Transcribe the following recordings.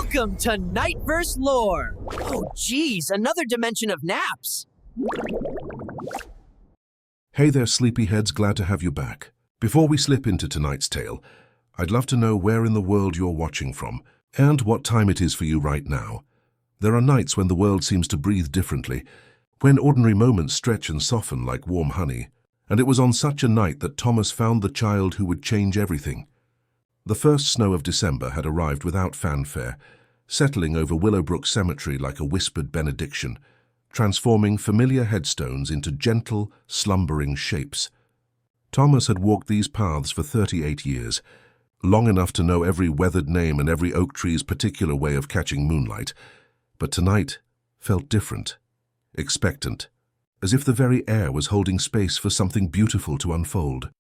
Welcome to Nightverse lore! Oh geez, another dimension of naps! Hey there, sleepyheads, glad to have you back. Before we slip into tonight's tale, I'd love to know where in the world you're watching from, and what time it is for you right now. There are nights when the world seems to breathe differently, when ordinary moments stretch and soften like warm honey, and it was on such a night that Thomas found the child who would change everything. The first snow of December had arrived without fanfare, settling over Willowbrook Cemetery like a whispered benediction, transforming familiar headstones into gentle, slumbering shapes. Thomas had walked these paths for 38 years, long enough to know every weathered name and every oak tree's particular way of catching moonlight, but tonight felt different, expectant, as if the very air was holding space for something beautiful to unfold.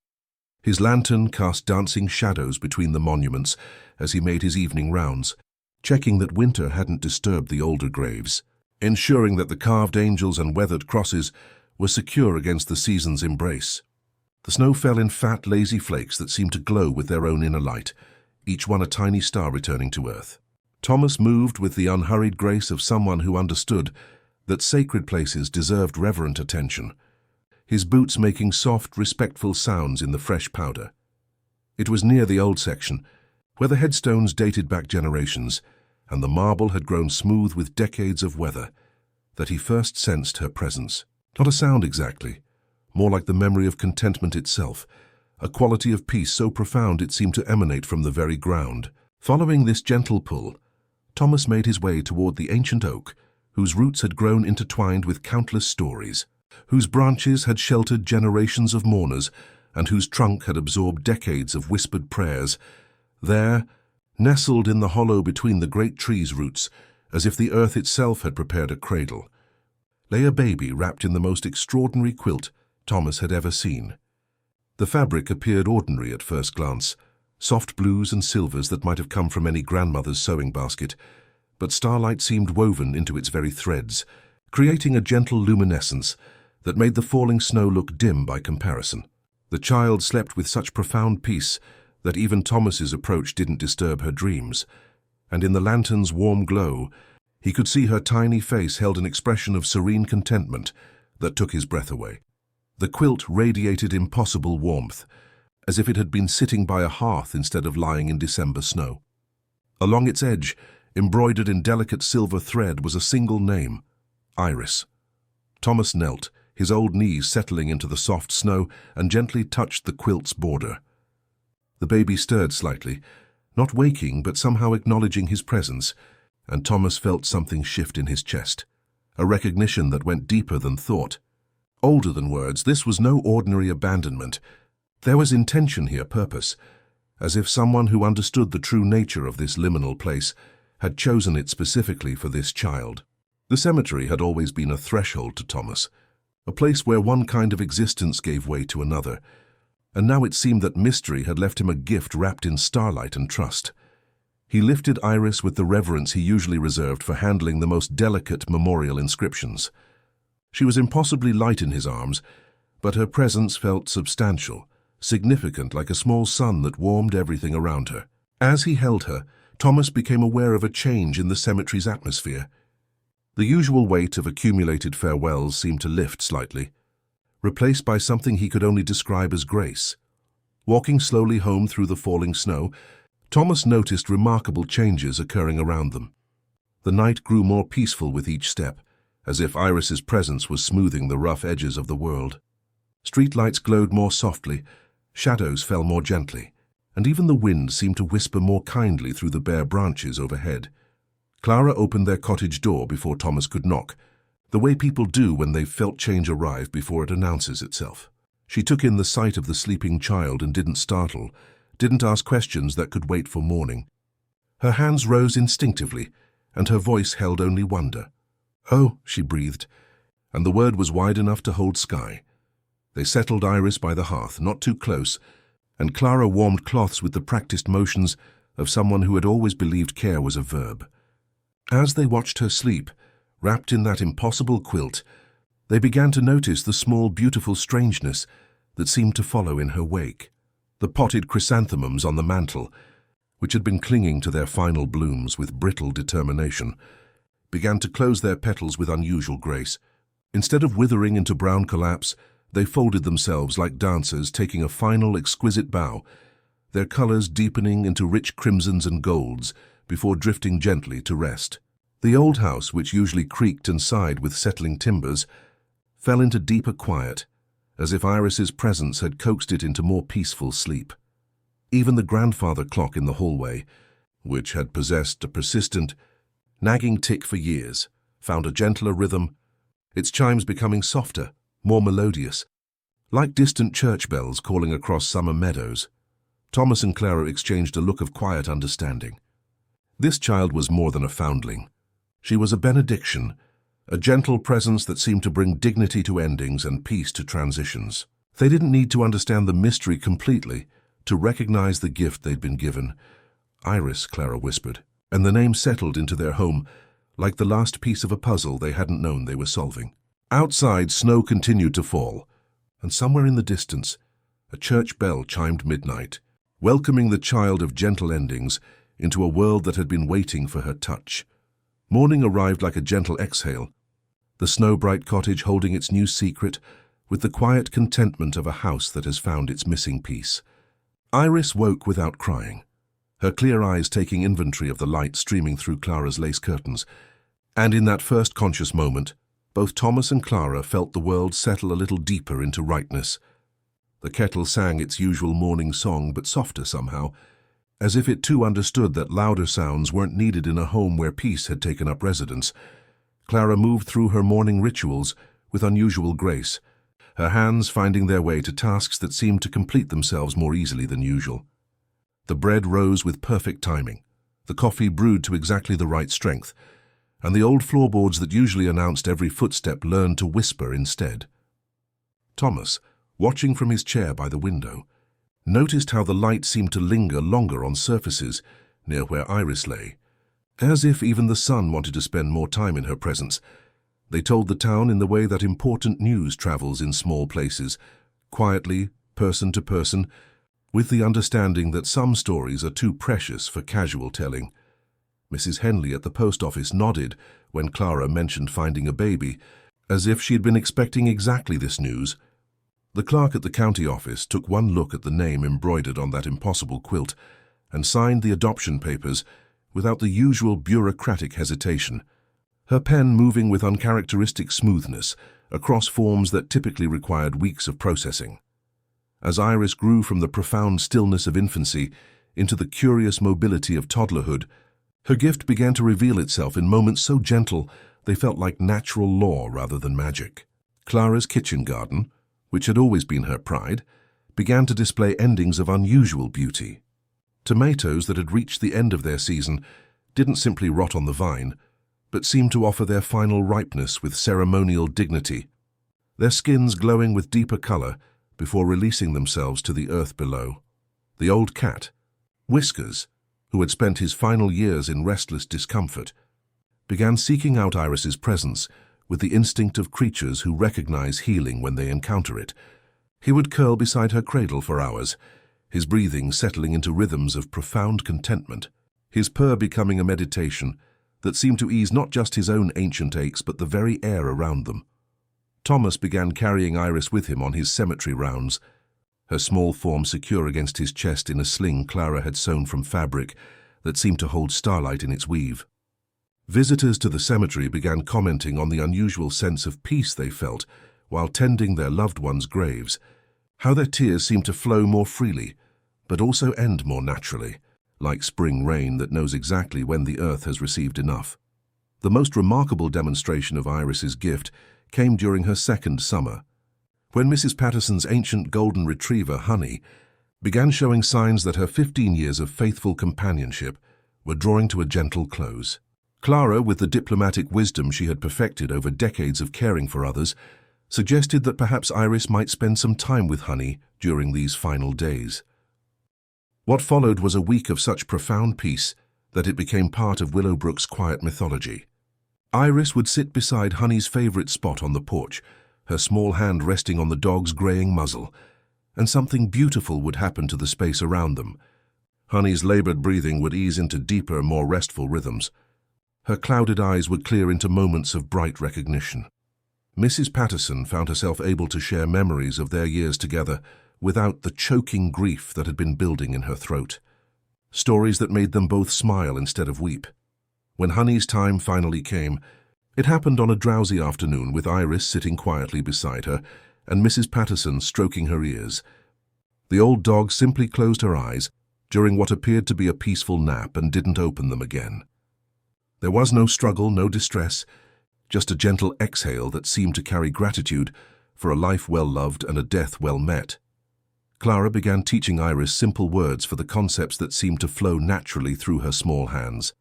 His lantern cast dancing shadows between the monuments as he made his evening rounds, checking that winter hadn't disturbed the older graves, ensuring that the carved angels and weathered crosses were secure against the season's embrace. The snow fell in fat, lazy flakes that seemed to glow with their own inner light, each one a tiny star returning to earth. Thomas moved with the unhurried grace of someone who understood that sacred places deserved reverent attention, his boots making soft, respectful sounds in the fresh powder. It was near the old section, where the headstones dated back generations, and the marble had grown smooth with decades of weather, that he first sensed her presence. Not a sound exactly, more like the memory of contentment itself, a quality of peace so profound it seemed to emanate from the very ground. Following this gentle pull, Thomas made his way toward the ancient oak, whose roots had grown intertwined with countless stories, whose branches had sheltered generations of mourners, and whose trunk had absorbed decades of whispered prayers. There, nestled in the hollow between the great tree's roots, as if the earth itself had prepared a cradle, lay a baby wrapped in the most extraordinary quilt Thomas had ever seen. The fabric appeared ordinary at first glance, soft blues and silvers that might have come from any grandmother's sewing basket, but starlight seemed woven into its very threads, creating a gentle luminescence that made the falling snow look dim by comparison. The child slept with such profound peace that even Thomas's approach didn't disturb her dreams, and in the lantern's warm glow, he could see her tiny face held an expression of serene contentment that took his breath away. The quilt radiated impossible warmth, as if it had been sitting by a hearth instead of lying in December snow. Along its edge, embroidered in delicate silver thread, was a single name, Iris. Thomas knelt, his old knees settling into the soft snow, and gently touched the quilt's border. The baby stirred slightly, not waking but somehow acknowledging his presence, and Thomas felt something shift in his chest, a recognition that went deeper than thought. Older than words, this was no ordinary abandonment. There was intention here, purpose, as if someone who understood the true nature of this liminal place had chosen it specifically for this child. The cemetery had always been a threshold to Thomas, a place where one kind of existence gave way to another, and now it seemed that mystery had left him a gift wrapped in starlight and trust. He lifted Iris with the reverence he usually reserved for handling the most delicate memorial inscriptions. She was impossibly light in his arms, but her presence felt substantial, significant, like a small sun that warmed everything around her. As he held her, Thomas became aware of a change in the cemetery's atmosphere. The usual weight of accumulated farewells seemed to lift slightly, replaced by something he could only describe as grace. Walking slowly home through the falling snow, Thomas noticed remarkable changes occurring around them. The night grew more peaceful with each step, as if Iris's presence was smoothing the rough edges of the world. Streetlights glowed more softly, shadows fell more gently, and even the wind seemed to whisper more kindly through the bare branches overhead. Clara opened their cottage door before Thomas could knock, the way people do when they've felt change arrive before it announces itself. She took in the sight of the sleeping child and didn't startle, didn't ask questions that could wait for morning. Her hands rose instinctively, and her voice held only wonder. "Oh," she breathed, and the word was wide enough to hold sky. They settled Iris by the hearth, not too close, and Clara warmed cloths with the practiced motions of someone who had always believed care was a verb. As they watched her sleep, wrapped in that impossible quilt, they began to notice the small, beautiful strangeness that seemed to follow in her wake. The potted chrysanthemums on the mantel, which had been clinging to their final blooms with brittle determination, began to close their petals with unusual grace. Instead of withering into brown collapse, they folded themselves like dancers taking a final exquisite bow, their colors deepening into rich crimsons and golds before drifting gently to rest. The old house, which usually creaked and sighed with settling timbers, fell into deeper quiet, as if Iris's presence had coaxed it into more peaceful sleep. Even the grandfather clock in the hallway, which had possessed a persistent, nagging tick for years, found a gentler rhythm, its chimes becoming softer, more melodious, like distant church bells calling across summer meadows. Thomas and Clara exchanged a look of quiet understanding. This child was more than a foundling. She was a benediction, a gentle presence that seemed to bring dignity to endings and peace to transitions. They didn't need to understand the mystery completely to recognize the gift they'd been given. Iris, Clara whispered, and the name settled into their home like the last piece of a puzzle they hadn't known they were solving. Outside, snow continued to fall, and somewhere in the distance, a church bell chimed midnight, welcoming the child of gentle endings into a world that had been waiting for her touch. Morning arrived like a gentle exhale, the snow-bright cottage holding its new secret with the quiet contentment of a house that has found its missing piece. Iris woke without crying, her clear eyes taking inventory of the light streaming through Clara's lace curtains, and in that first conscious moment, both Thomas and Clara felt the world settle a little deeper into rightness. The kettle sang its usual morning song, but softer somehow, as if it too understood that louder sounds weren't needed in a home where peace had taken up residence. Clara moved through her morning rituals with unusual grace, her hands finding their way to tasks that seemed to complete themselves more easily than usual. The bread rose with perfect timing, the coffee brewed to exactly the right strength, and the old floorboards that usually announced every footstep learned to whisper instead. Thomas, watching from his chair by the window, noticed how the light seemed to linger longer on surfaces near where Iris lay, as if even the sun wanted to spend more time in her presence. They told the town in the way that important news travels in small places, quietly, person to person, with the understanding that some stories are too precious for casual telling. Mrs. Henley at the post office nodded when Clara mentioned finding a baby, as if she had been expecting exactly this news. The clerk at the county office took one look at the name embroidered on that impossible quilt and signed the adoption papers without the usual bureaucratic hesitation, her pen moving with uncharacteristic smoothness across forms that typically required weeks of processing. As Iris grew from the profound stillness of infancy into the curious mobility of toddlerhood, her gift began to reveal itself in moments so gentle they felt like natural law rather than magic. Clara's kitchen garden, which had always been her pride, began to display endings of unusual beauty. Tomatoes that had reached the end of their season didn't simply rot on the vine, but seemed to offer their final ripeness with ceremonial dignity, their skins glowing with deeper color before releasing themselves to the earth below. The old cat, Whiskers, who had spent his final years in restless discomfort, began seeking out Iris's presence with the instinct of creatures who recognize healing when they encounter it. He would curl beside her cradle for hours, his breathing settling into rhythms of profound contentment, his purr becoming a meditation that seemed to ease not just his own ancient aches but the very air around them. Thomas began carrying Iris with him on his cemetery rounds, her small form secure against his chest in a sling Clara had sewn from fabric that seemed to hold starlight in its weave. Visitors to the cemetery began commenting on the unusual sense of peace they felt while tending their loved ones' graves, how their tears seemed to flow more freely, but also end more naturally, like spring rain that knows exactly when the earth has received enough. The most remarkable demonstration of Iris's gift came during her second summer, when Mrs. Patterson's ancient golden retriever, Honey, began showing signs that her 15 years of faithful companionship were drawing to a gentle close. Clara, with the diplomatic wisdom she had perfected over decades of caring for others, suggested that perhaps Iris might spend some time with Honey during these final days. What followed was a week of such profound peace that it became part of Willowbrook's quiet mythology. Iris would sit beside Honey's favorite spot on the porch, her small hand resting on the dog's graying muzzle, and something beautiful would happen to the space around them. Honey's labored breathing would ease into deeper, more restful rhythms. Her clouded eyes would clear into moments of bright recognition. Mrs. Patterson found herself able to share memories of their years together without the choking grief that had been building in her throat. Stories that made them both smile instead of weep. When Honey's time finally came, it happened on a drowsy afternoon with Iris sitting quietly beside her and Mrs. Patterson stroking her ears. The old dog simply closed her eyes during what appeared to be a peaceful nap and didn't open them again. There was no struggle, no distress, just a gentle exhale that seemed to carry gratitude for a life well loved and a death well met. Clara began teaching Iris simple words for the concepts that seemed to flow naturally through her small hands.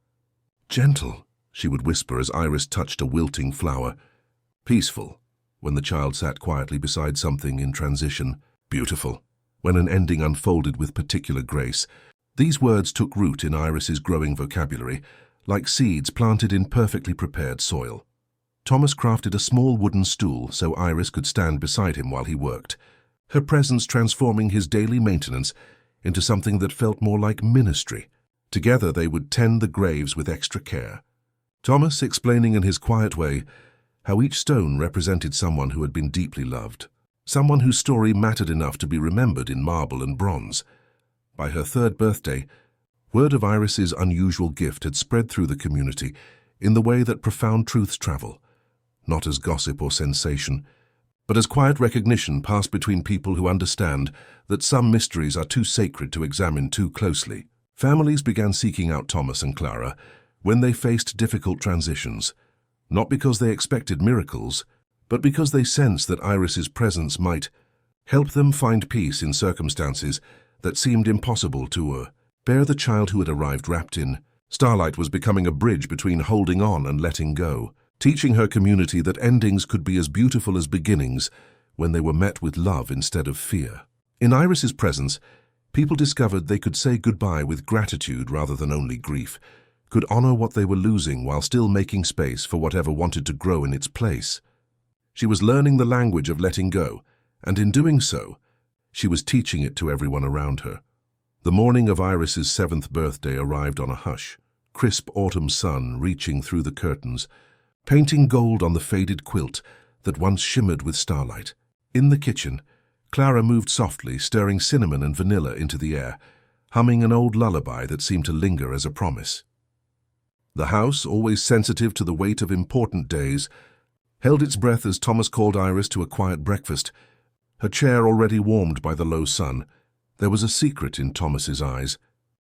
Gentle, she would whisper as Iris touched a wilting flower. Peaceful, when the child sat quietly beside something in transition. Beautiful, when an ending unfolded with particular grace. These words took root in Iris's growing vocabulary, like seeds planted in perfectly prepared soil. Thomas crafted a small wooden stool so Iris could stand beside him while he worked, her presence transforming his daily maintenance into something that felt more like ministry. Together they would tend the graves with extra care. Thomas explaining in his quiet way how each stone represented someone who had been deeply loved, someone whose story mattered enough to be remembered in marble and bronze. By her 3rd birthday, word of Iris's unusual gift had spread through the community in the way that profound truths travel, not as gossip or sensation, but as quiet recognition passed between people who understand that some mysteries are too sacred to examine too closely. Families began seeking out Thomas and Clara when they faced difficult transitions, not because they expected miracles, but because they sensed that Iris's presence might help them find peace in circumstances that seemed impossible to bear. The child who had arrived wrapped in starlight was becoming a bridge between holding on and letting go, teaching her community that endings could be as beautiful as beginnings when they were met with love instead of fear. In Iris's presence, people discovered they could say goodbye with gratitude rather than only grief, could honor what they were losing while still making space for whatever wanted to grow in its place. She was learning the language of letting go, and in doing so, she was teaching it to everyone around her. The morning of Iris's 7th birthday arrived on a hush, crisp autumn sun reaching through the curtains, painting gold on the faded quilt that once shimmered with starlight. In the kitchen, Clara moved softly, stirring cinnamon and vanilla into the air, humming an old lullaby that seemed to linger as a promise. The house, always sensitive to the weight of important days, held its breath as Thomas called Iris to a quiet breakfast, her chair already warmed by the low sun. There was a secret in Thomas's eyes,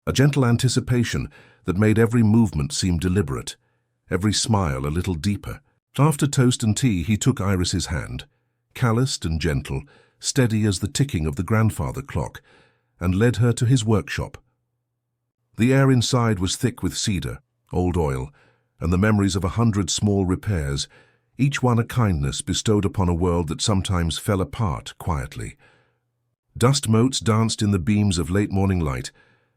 a gentle anticipation that made every movement seem deliberate, every smile a little deeper. After toast and tea, he took Iris's hand, calloused and gentle, steady as the ticking of the grandfather clock, and led her to his workshop. The air inside was thick with cedar, old oil, and the memories of 100 small repairs, each one a kindness bestowed upon a world that sometimes fell apart quietly. Dust motes danced in the beams of late morning light,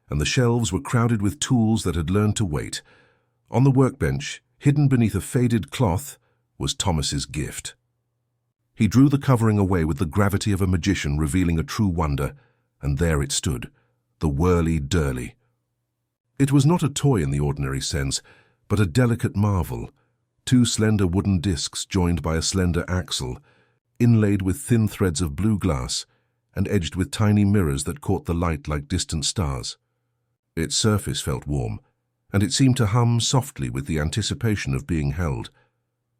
and the shelves were crowded with tools that had learned to wait. On the workbench, hidden beneath a faded cloth, was Thomas's gift. He drew the covering away with the gravity of a magician revealing a true wonder, and there it stood, the Whirly Dirly. It was not a toy in the ordinary sense, but a delicate marvel, 2 slender wooden discs joined by a slender axle, inlaid with thin threads of blue glass and edged with tiny mirrors that caught the light like distant stars. Its surface felt warm, and it seemed to hum softly with the anticipation of being held.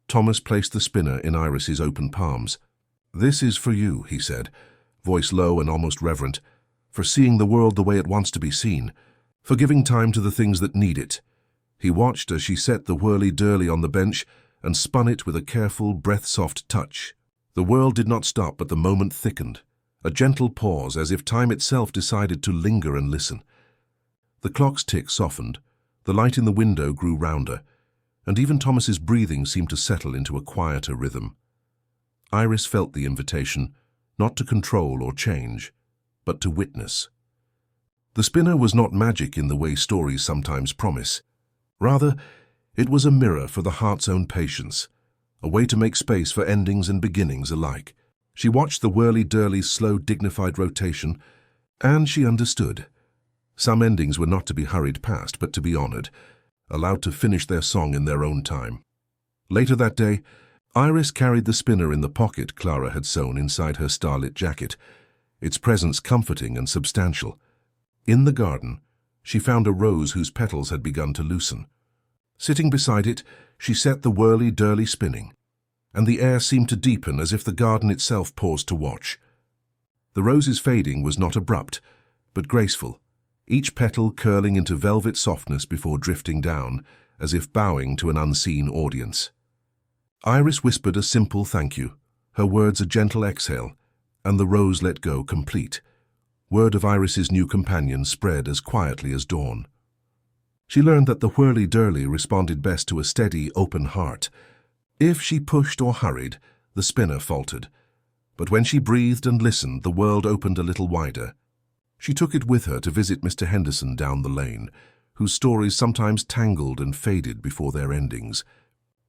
Thomas placed the spinner in Iris's open palms. "This is for you," he said, voice low and almost reverent, "for seeing the world the way it wants to be seen, for giving time to the things that need it." He watched as she set the Whirly Dirly on the bench and spun it with a careful, breath-soft touch. The world did not stop, but the moment thickened, a gentle pause as if time itself decided to linger and listen. The clock's tick softened, the light in the window grew rounder, and even Thomas's breathing seemed to settle into a quieter rhythm. Iris felt the invitation, not to control or change, but to witness. The spinner was not magic in the way stories sometimes promise. Rather, it was a mirror for the heart's own patience, a way to make space for endings and beginnings alike. She watched the Whirly Dirly's slow, dignified rotation, and she understood. Some endings were not to be hurried past, but to be honored, allowed to finish their song in their own time. Later that day, Iris carried the spinner in the pocket Clara had sewn inside her starlit jacket, its presence comforting and substantial. In the garden, she found a rose whose petals had begun to loosen. Sitting beside it, she set the Whirly Dirly spinning, and the air seemed to deepen as if the garden itself paused to watch. The rose's fading was not abrupt, but graceful, each petal curling into velvet softness before drifting down, as if bowing to an unseen audience. Iris whispered a simple thank you, her words a gentle exhale, and the rose let go complete. Word of Iris's new companion spread as quietly as dawn. She learned that the Whirly Dirly responded best to a steady, open heart. If she pushed or hurried, the spinner faltered. But when she breathed and listened, the world opened a little wider. She took it with her to visit Mr. Henderson down the lane, whose stories sometimes tangled and faded before their endings.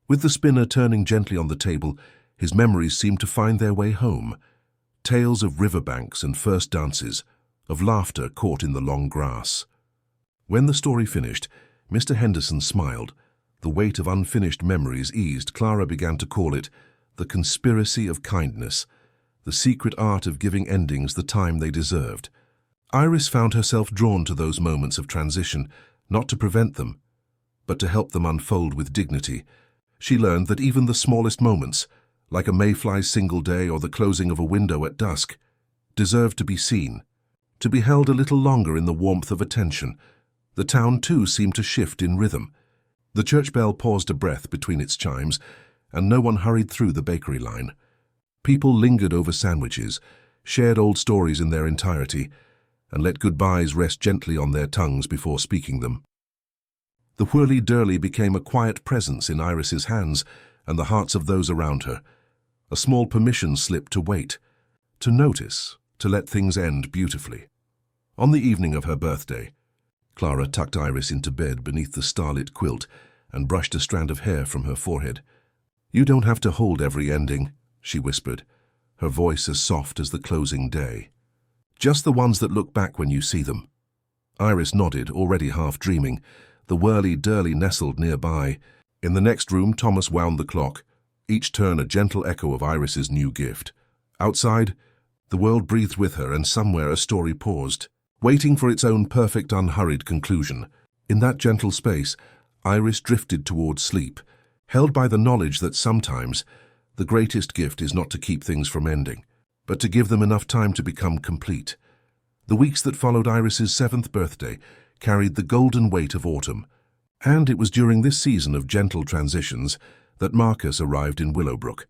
With the spinner turning gently on the table, his memories seemed to find their way home. Tales of riverbanks and first dances, of laughter caught in the long grass. When the story finished, Mr. Henderson smiled. The weight of unfinished memories eased. Clara began to call it the conspiracy of kindness, the secret art of giving endings the time they deserved. Iris found herself drawn to those moments of transition, not to prevent them, but to help them unfold with dignity. She learned that even the smallest moments, like a mayfly's single day or the closing of a window at dusk, deserved to be seen, to be held a little longer in the warmth of attention. The town, too, seemed to shift in rhythm. The church bell paused a breath between its chimes, and no one hurried through the bakery line. People lingered over sandwiches, shared old stories in their entirety, and let goodbyes rest gently on their tongues before speaking them. The Whirly Dirly became a quiet presence in Iris's hands and the hearts of those around her, a small permission slip to wait, to notice, to let things end beautifully. On the evening of her birthday, Clara tucked Iris into bed beneath the starlit quilt and brushed a strand of hair from her forehead. "You don't have to hold every ending," she whispered, her voice as soft as the closing day. "Just the ones that look back when you see them." Iris nodded, already half dreaming. The Whirly Dirly nestled nearby. In the next room, Thomas wound the clock, each turn a gentle echo of Iris's new gift. Outside, the world breathed with her, and somewhere a story paused, waiting for its own perfect, unhurried conclusion. In that gentle space, Iris drifted towards sleep, held by the knowledge that sometimes the greatest gift is not to keep things from ending, but to give them enough time to become complete. The weeks that followed Iris's 7th birthday carried the golden weight of autumn, and it was during this season of gentle transitions that Marcus arrived in Willowbrook.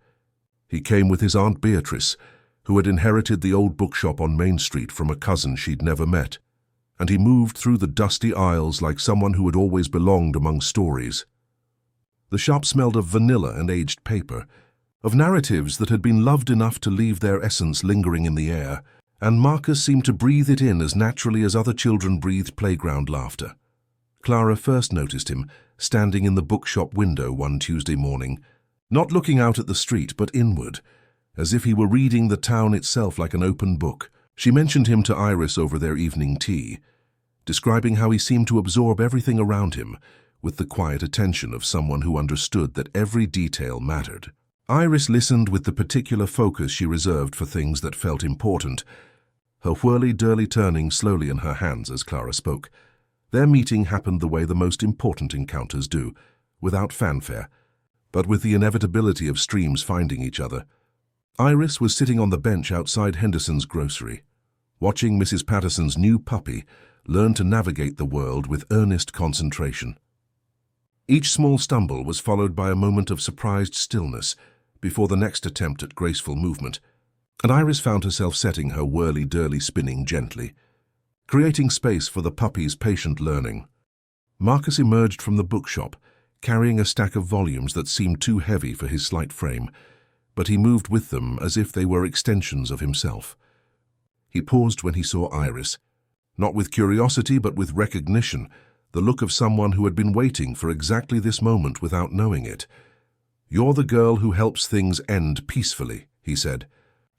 He came with his Aunt Beatrice, who had inherited the old bookshop on Main Street from a cousin she'd never met, and he moved through the dusty aisles like someone who had always belonged among stories. The shop smelled of vanilla and aged paper, of narratives that had been loved enough to leave their essence lingering in the air, and Marcus seemed to breathe it in as naturally as other children breathed playground laughter. Clara first noticed him, standing in the bookshop window one Tuesday morning, not looking out at the street but inward, as if he were reading the town itself like an open book. She mentioned him to Iris over their evening tea, describing how he seemed to absorb everything around him with the quiet attention of someone who understood that every detail mattered. Iris listened with the particular focus she reserved for things that felt important, her Whirly Dirly turning slowly in her hands as Clara spoke. Their meeting happened the way the most important encounters do, without fanfare, but with the inevitability of streams finding each other. Iris was sitting on the bench outside Henderson's grocery, watching Mrs. Patterson's new puppy learn to navigate the world with earnest concentration. Each small stumble was followed by a moment of surprised stillness before the next attempt at graceful movement, and Iris found herself setting her Whirly Dirly spinning gently, creating space for the puppy's patient learning. Marcus emerged from the bookshop, carrying a stack of volumes that seemed too heavy for his slight frame, but he moved with them as if they were extensions of himself. He paused when he saw Iris, not with curiosity but with recognition, the look of someone who had been waiting for exactly this moment without knowing it. "You're the girl who helps things end peacefully," he said,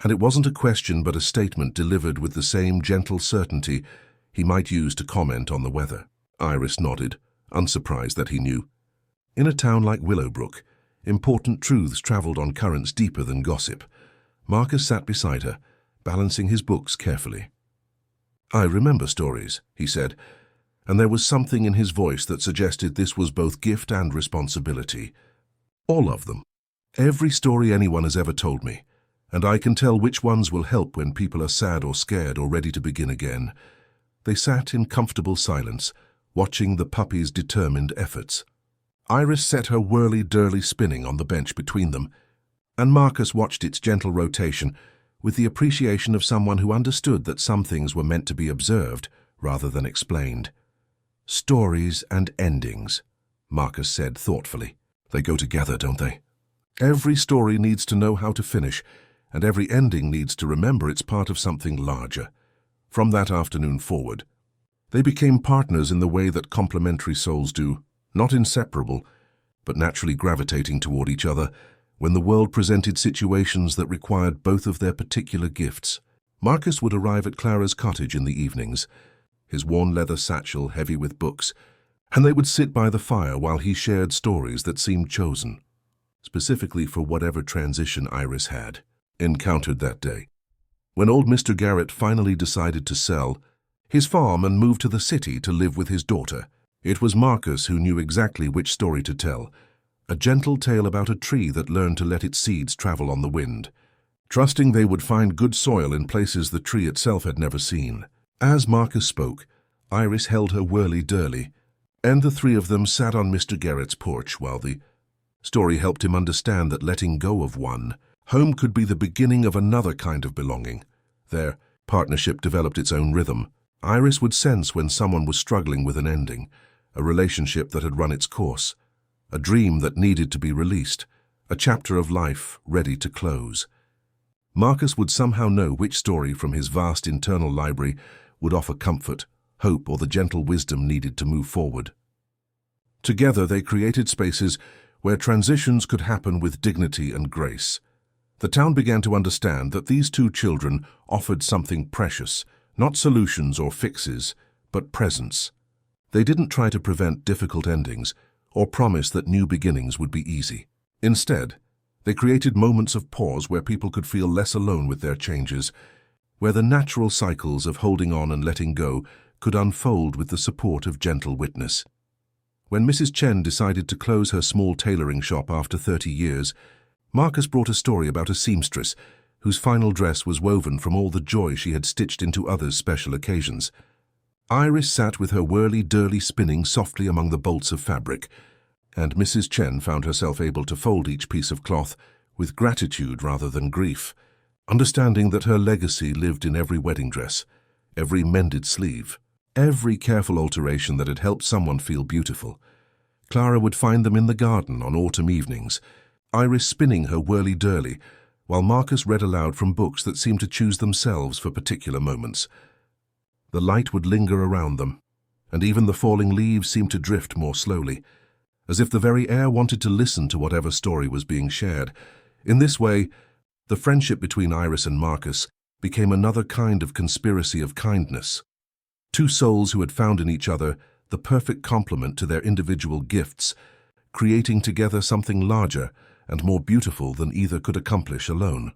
and it wasn't a question but a statement delivered with the same gentle certainty he might use to comment on the weather. Iris nodded, unsurprised that he knew. In a town like Willowbrook, important truths travelled on currents deeper than gossip. Marcus sat beside her, balancing his books carefully. "I remember stories," he said, and there was something in his voice that suggested this was both gift and responsibility. "All of them. Every story anyone has ever told me, and I can tell which ones will help when people are sad or scared or ready to begin again." They sat in comfortable silence, watching the puppy's determined efforts. Iris set her Whirly Dirly spinning on the bench between them, and Marcus watched its gentle rotation with the appreciation of someone who understood that some things were meant to be observed rather than explained. "Stories and endings," Marcus said thoughtfully. "They go together, don't they? Every story needs to know how to finish, and every ending needs to remember it's part of something larger." From that afternoon forward, they became partners in the way that complementary souls do, not inseparable, but naturally gravitating toward each other when the world presented situations that required both of their particular gifts. Marcus would arrive at Clara's cottage in the evenings, his worn leather satchel heavy with books, and they would sit by the fire while he shared stories that seemed chosen, specifically for whatever transition Iris had encountered that day. When old Mr. Garrett finally decided to sell his farm and move to the city to live with his daughter, it was Marcus who knew exactly which story to tell, a gentle tale about a tree that learned to let its seeds travel on the wind, trusting they would find good soil in places the tree itself had never seen. As Marcus spoke, Iris held her Whirly Dirly, and the three of them sat on Mr. Garrett's porch while the story helped him understand that letting go of one home could be the beginning of another kind of belonging. Their partnership developed its own rhythm. Iris would sense when someone was struggling with an ending, a relationship that had run its course, a dream that needed to be released, a chapter of life ready to close. Marcus would somehow know which story from his vast internal library would offer comfort, hope, or the gentle wisdom needed to move forward. Together they created spaces where transitions could happen with dignity and grace. The town began to understand that these two children offered something precious, not solutions or fixes, but presence. They didn't try to prevent difficult endings or promise that new beginnings would be easy. Instead, they created moments of pause where people could feel less alone with their changes, where the natural cycles of holding on and letting go could unfold with the support of gentle witness. When Mrs. Chen decided to close her small tailoring shop after 30 years, Marcus brought a story about a seamstress whose final dress was woven from all the joy she had stitched into others' special occasions. Iris sat with her Whirly Dirly spinning softly among the bolts of fabric, and Mrs. Chen found herself able to fold each piece of cloth with gratitude rather than grief, understanding that her legacy lived in every wedding dress, every mended sleeve, every careful alteration that had helped someone feel beautiful. Clara would find them in the garden on autumn evenings, Iris spinning her Whirly Dirly, while Marcus read aloud from books that seemed to choose themselves for particular moments. The light would linger around them, and even the falling leaves seemed to drift more slowly, as if the very air wanted to listen to whatever story was being shared. In this way, the friendship between Iris and Marcus became another kind of conspiracy of kindness. Two souls who had found in each other the perfect complement to their individual gifts, creating together something larger and more beautiful than either could accomplish alone.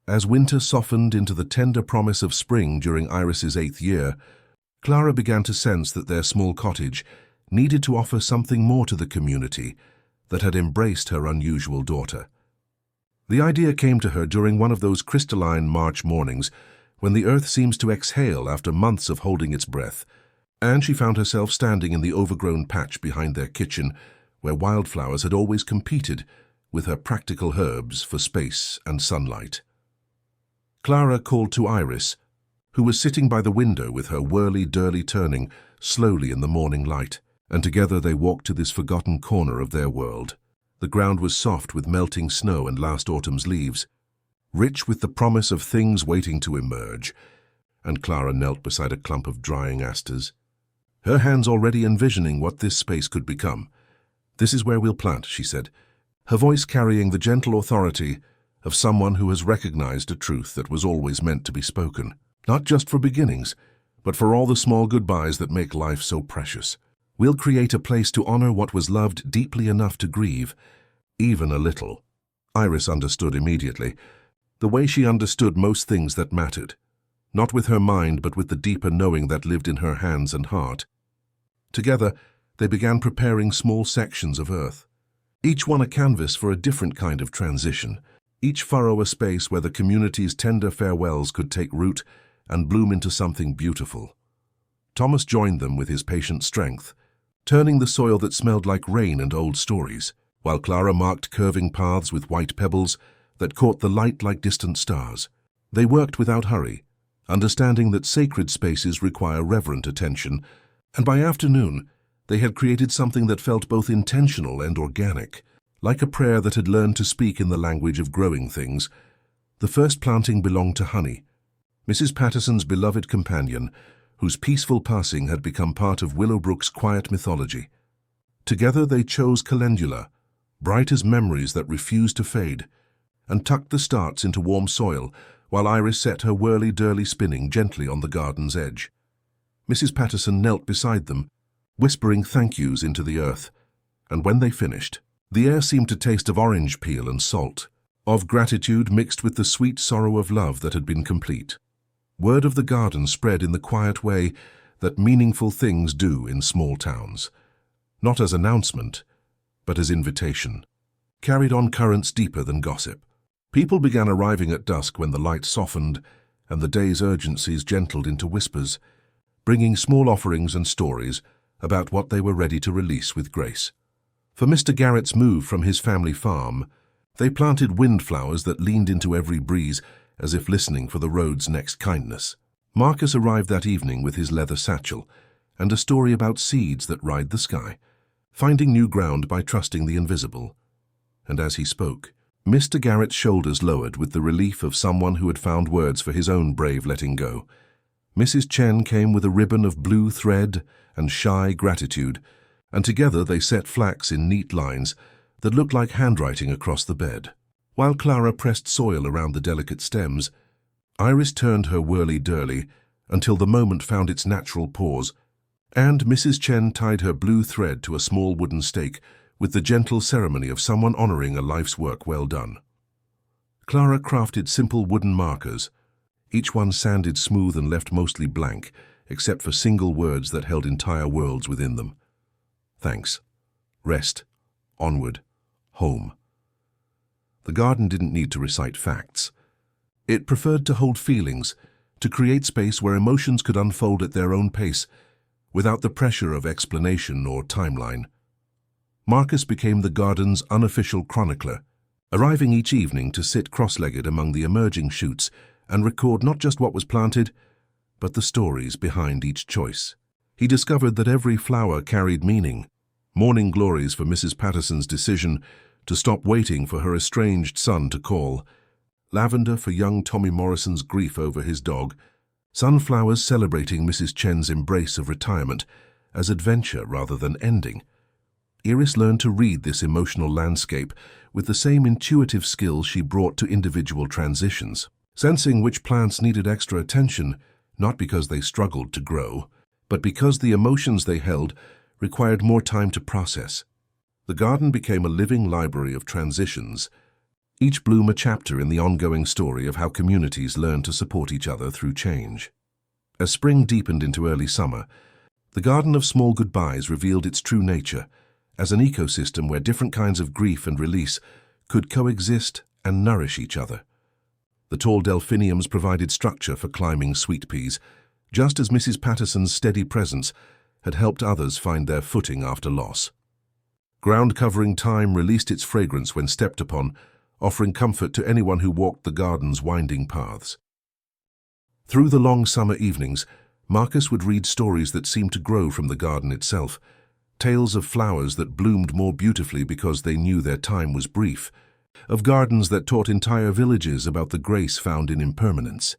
As winter softened into the tender promise of spring during Iris's 8th year, Clara began to sense that their small cottage needed to offer something more to the community that had embraced her unusual daughter. The idea came to her during one of those crystalline March mornings when the earth seems to exhale after months of holding its breath, and she found herself standing in the overgrown patch behind their kitchen where wildflowers had always competed with her practical herbs for space and sunlight. Clara called to Iris, who was sitting by the window with her Whirly Dirly turning slowly in the morning light, and together they walked to this forgotten corner of their world. The ground was soft with melting snow and last autumn's leaves, rich with the promise of things waiting to emerge, and Clara knelt beside a clump of drying asters, her hands already envisioning what this space could become. "This is where we'll plant," she said, her voice carrying the gentle authority of someone who has recognized a truth that was always meant to be spoken, not just for beginnings, but for all the small goodbyes that make life so precious. We'll create a place to honor what was loved deeply enough to grieve, even a little. Iris understood immediately, the way she understood most things that mattered, not with her mind but with the deeper knowing that lived in her hands and heart. Together, they began preparing small sections of earth, each one a canvas for a different kind of transition, each furrow a space where the community's tender farewells could take root and bloom into something beautiful. Thomas joined them with his patient strength, turning the soil that smelled like rain and old stories, while Clara marked curving paths with white pebbles that caught the light like distant stars. They worked without hurry, understanding that sacred spaces require reverent attention, and by afternoon, they had created something that felt both intentional and organic, like a prayer that had learned to speak in the language of growing things. The first planting belonged to Honey, Mrs. Patterson's beloved companion, whose peaceful passing had become part of Willowbrook's quiet mythology. Together they chose Calendula, bright as memories that refused to fade, and tucked the starts into warm soil while Iris set her Whirly Dirly spinning gently on the garden's edge. Mrs. Patterson knelt beside them, whispering thank yous into the earth, and when they finished, the air seemed to taste of orange peel and salt, of gratitude mixed with the sweet sorrow of love that had been complete. Word of the garden spread in the quiet way that meaningful things do in small towns, not as announcement, but as invitation, carried on currents deeper than gossip. People began arriving at dusk when the light softened and the day's urgencies gentled into whispers, bringing small offerings and stories about what they were ready to release with grace. For Mr. Garrett's move from his family farm, they planted windflowers that leaned into every breeze as if listening for the road's next kindness. Marcus arrived that evening with his leather satchel and a story about seeds that ride the sky, finding new ground by trusting the invisible. And as he spoke, Mr. Garrett's shoulders lowered with the relief of someone who had found words for his own brave letting go. Mrs. Chen came with a ribbon of blue thread and shy gratitude, and together they set flax in neat lines that looked like handwriting across the bed. While Clara pressed soil around the delicate stems, Iris turned her Whirly Dirly until the moment found its natural pause, and Mrs. Chen tied her blue thread to a small wooden stake with the gentle ceremony of someone honoring a life's work well done. Clara crafted simple wooden markers, each one sanded smooth and left mostly blank, except for single words that held entire worlds within them. Thanks. Rest. Onward. Home. The garden didn't need to recite facts. It preferred to hold feelings, to create space where emotions could unfold at their own pace, without the pressure of explanation or timeline. Marcus became the garden's unofficial chronicler, arriving each evening to sit cross-legged among the emerging shoots and record not just what was planted, but the stories behind each choice. He discovered that every flower carried meaning, morning glories for Mrs. Patterson's decision to stop waiting for her estranged son to call, lavender for young Tommy Morrison's grief over his dog, sunflowers celebrating Mrs. Chen's embrace of retirement as adventure rather than ending. Iris learned to read this emotional landscape with the same intuitive skills she brought to individual transitions, sensing which plants needed extra attention, not because they struggled to grow, but because the emotions they held required more time to process. The garden became a living library of transitions, each bloom a chapter in the ongoing story of how communities learn to support each other through change. As spring deepened into early summer, the Garden of Small Goodbyes revealed its true nature as an ecosystem where different kinds of grief and release could coexist and nourish each other. The tall delphiniums provided structure for climbing sweet peas, just as Mrs. Patterson's steady presence had helped others find their footing after loss. Ground-covering thyme released its fragrance when stepped upon, offering comfort to anyone who walked the garden's winding paths. Through the long summer evenings, Marcus would read stories that seemed to grow from the garden itself, tales of flowers that bloomed more beautifully because they knew their time was brief, of gardens that taught entire villages about the grace found in impermanence.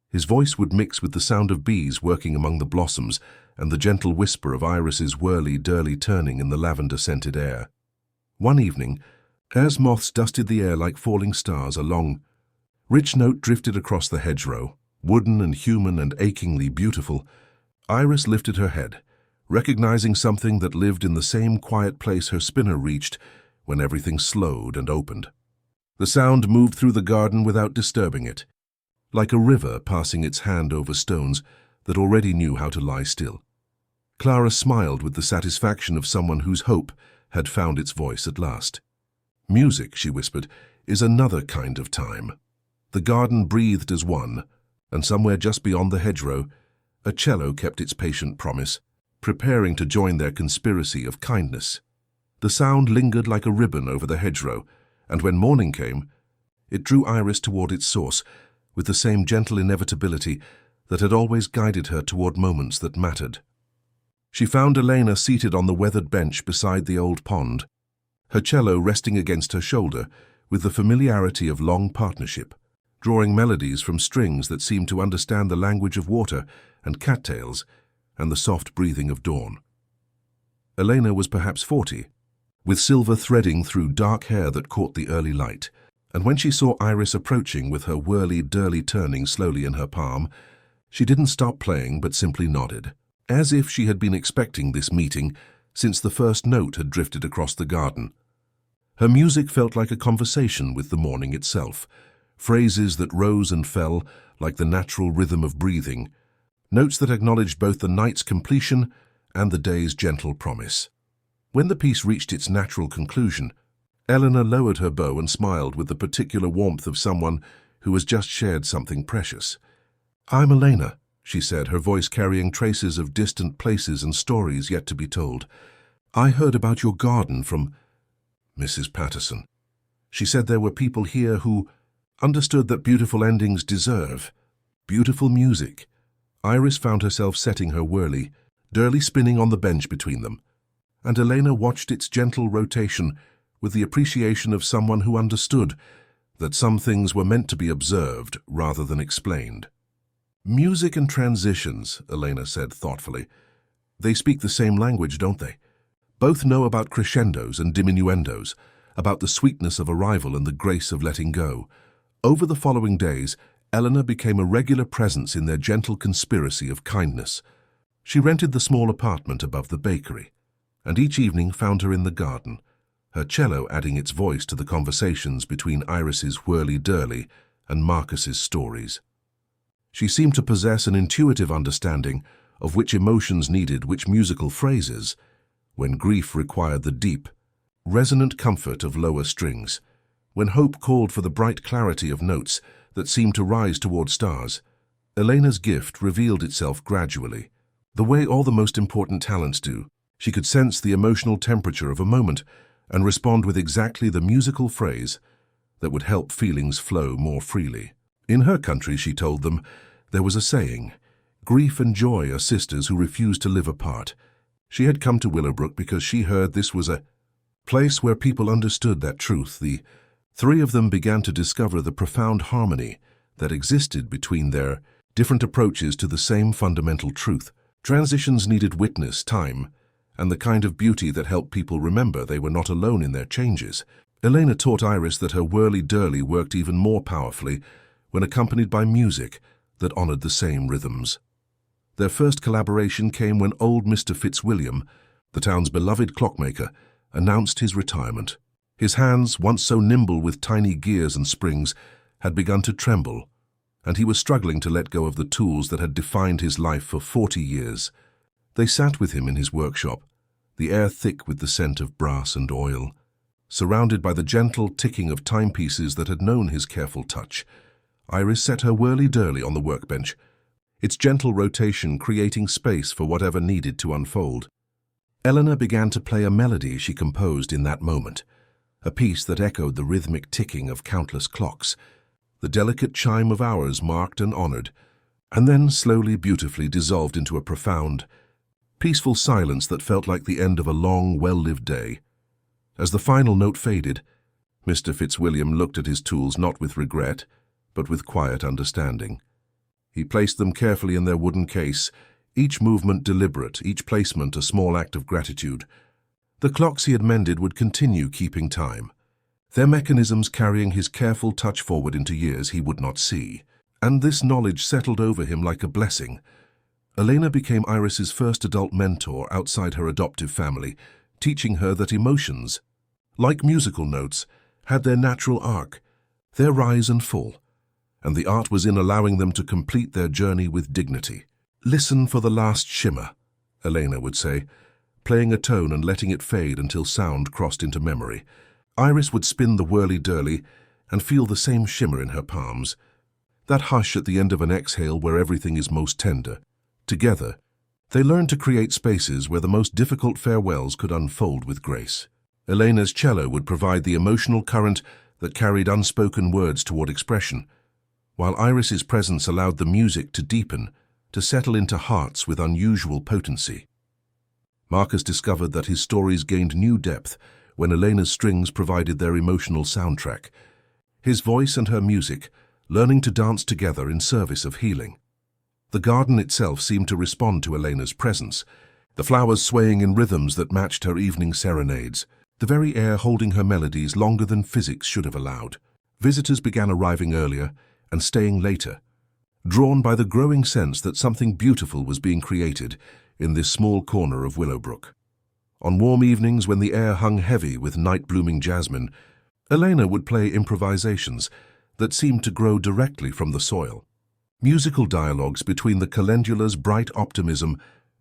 His voice would mix with the sound of bees working among the blossoms and the gentle whisper of Iris's Whirly Dirly turning in the lavender-scented air. One evening, as moths dusted the air like falling stars, a long, rich note drifted across the hedgerow, Wooden and human and achingly beautiful, Iris lifted her head, recognizing something that lived in the same quiet place her spinner reached when everything slowed and opened. The sound moved through the garden without disturbing it, like a river passing its hand over stones that already knew how to lie still. Clara smiled with the satisfaction of someone whose hope had found its voice at last. Music, she whispered, is another kind of time. The garden breathed as one, and somewhere just beyond the hedgerow, a cello kept its patient promise, preparing to join their conspiracy of kindness. The sound lingered like a ribbon over the hedgerow, and when morning came, it drew Iris toward its source with the same gentle inevitability that had always guided her toward moments that mattered. She found Elena seated on the weathered bench beside the old pond, her cello resting against her shoulder with the familiarity of long partnership, drawing melodies from strings that seemed to understand the language of water and cattails and the soft breathing of dawn. Elena was perhaps 40, with silver threading through dark hair that caught the early light, and when she saw Iris approaching with her Whirly Dirly turning slowly in her palm, she didn't stop playing but simply nodded, as if she had been expecting this meeting since the first note had drifted across the garden. Her music felt like a conversation with the morning itself, phrases that rose and fell like the natural rhythm of breathing, notes that acknowledged both the night's completion and the day's gentle promise. When the piece reached its natural conclusion, Eleanor lowered her bow and smiled with the particular warmth of someone who has just shared something precious. "I'm Elena," she said, her voice carrying traces of distant places and stories yet to be told. "I heard about your garden from Mrs. Patterson. She said there were people here who understood that beautiful endings deserve beautiful music." Iris found herself setting her Whirly Dirly spinning on the bench between them, and Elena watched its gentle rotation with the appreciation of someone who understood that some things were meant to be observed rather than explained. "Music and transitions," Elena said thoughtfully. "They speak the same language, don't they? Both know about crescendos and diminuendos, about the sweetness of arrival and the grace of letting go." Over the following days, Eleanor became a regular presence in their gentle conspiracy of kindness. She rented the small apartment above the bakery, and each evening found her in the garden, her cello adding its voice to the conversations between Iris's Whirly Dirly and Marcus's stories. She seemed to possess an intuitive understanding of which emotions needed which musical phrases, when grief required the deep, resonant comfort of lower strings, when hope called for the bright clarity of notes that seemed to rise toward stars. Elena's gift revealed itself gradually, the way all the most important talents do. She could sense the emotional temperature of a moment and respond with exactly the musical phrase that would help feelings flow more freely. In her country, she told them, there was a saying, "Grief and joy are sisters who refuse to live apart." She had come to Willowbrook because she heard this was a place where people understood that truth. The three of them began to discover the profound harmony that existed between their different approaches to the same fundamental truth. Transitions needed witness, time, and the kind of beauty that helped people remember they were not alone in their changes. Elena taught Iris that her Whirly Dirly worked even more powerfully when accompanied by music that honored the same rhythms. Their first collaboration came when old Mr. Fitzwilliam, the town's beloved clockmaker, announced his retirement. His hands, once so nimble with tiny gears and springs, had begun to tremble, and he was struggling to let go of the tools that had defined his life for 40 years. They sat with him in his workshop, the air thick with the scent of brass and oil, surrounded by the gentle ticking of timepieces that had known his careful touch. Iris set her Whirly Dirly on the workbench, its gentle rotation creating space for whatever needed to unfold. Eleanor began to play a melody she composed in that moment, a piece that echoed the rhythmic ticking of countless clocks. The delicate chime of hours marked and honored, and then slowly, beautifully dissolved into a profound, peaceful silence that felt like the end of a long, well-lived day. As the final note faded, Mr. Fitzwilliam looked at his tools not with regret, but with quiet understanding. He placed them carefully in their wooden case, each movement deliberate, each placement a small act of gratitude. The clocks he had mended would continue keeping time, their mechanisms carrying his careful touch forward into years he would not see. and this knowledge settled over him like a blessing. Elena became Iris's first adult mentor outside her adoptive family, teaching her that emotions, like musical notes, had their natural arc, their rise and fall, and the art was in allowing them to complete their journey with dignity. "Listen for the last shimmer," Elena would say, playing a tone and letting it fade until sound crossed into memory. Iris would spin the Whirly Dirly and feel the same shimmer in her palms, that hush at the end of an exhale where everything is most tender. Together, they learned to create spaces where the most difficult farewells could unfold with grace. Elena's cello would provide the emotional current that carried unspoken words toward expression, while Iris's presence allowed the music to deepen, to settle into hearts with unusual potency. Marcus discovered that his stories gained new depth when Elena's strings provided their emotional soundtrack, his voice and her music learning to dance together in service of healing. The garden itself seemed to respond to Elena's presence, the flowers swaying in rhythms that matched her evening serenades, the very air holding her melodies longer than physics should have allowed. Visitors began arriving earlier and staying later, drawn by the growing sense that something beautiful was being created in this small corner of Willowbrook. On warm evenings when the air hung heavy with night-blooming jasmine, Elena would play improvisations that seemed to grow directly from the soil. Musical dialogues between the calendula's bright optimism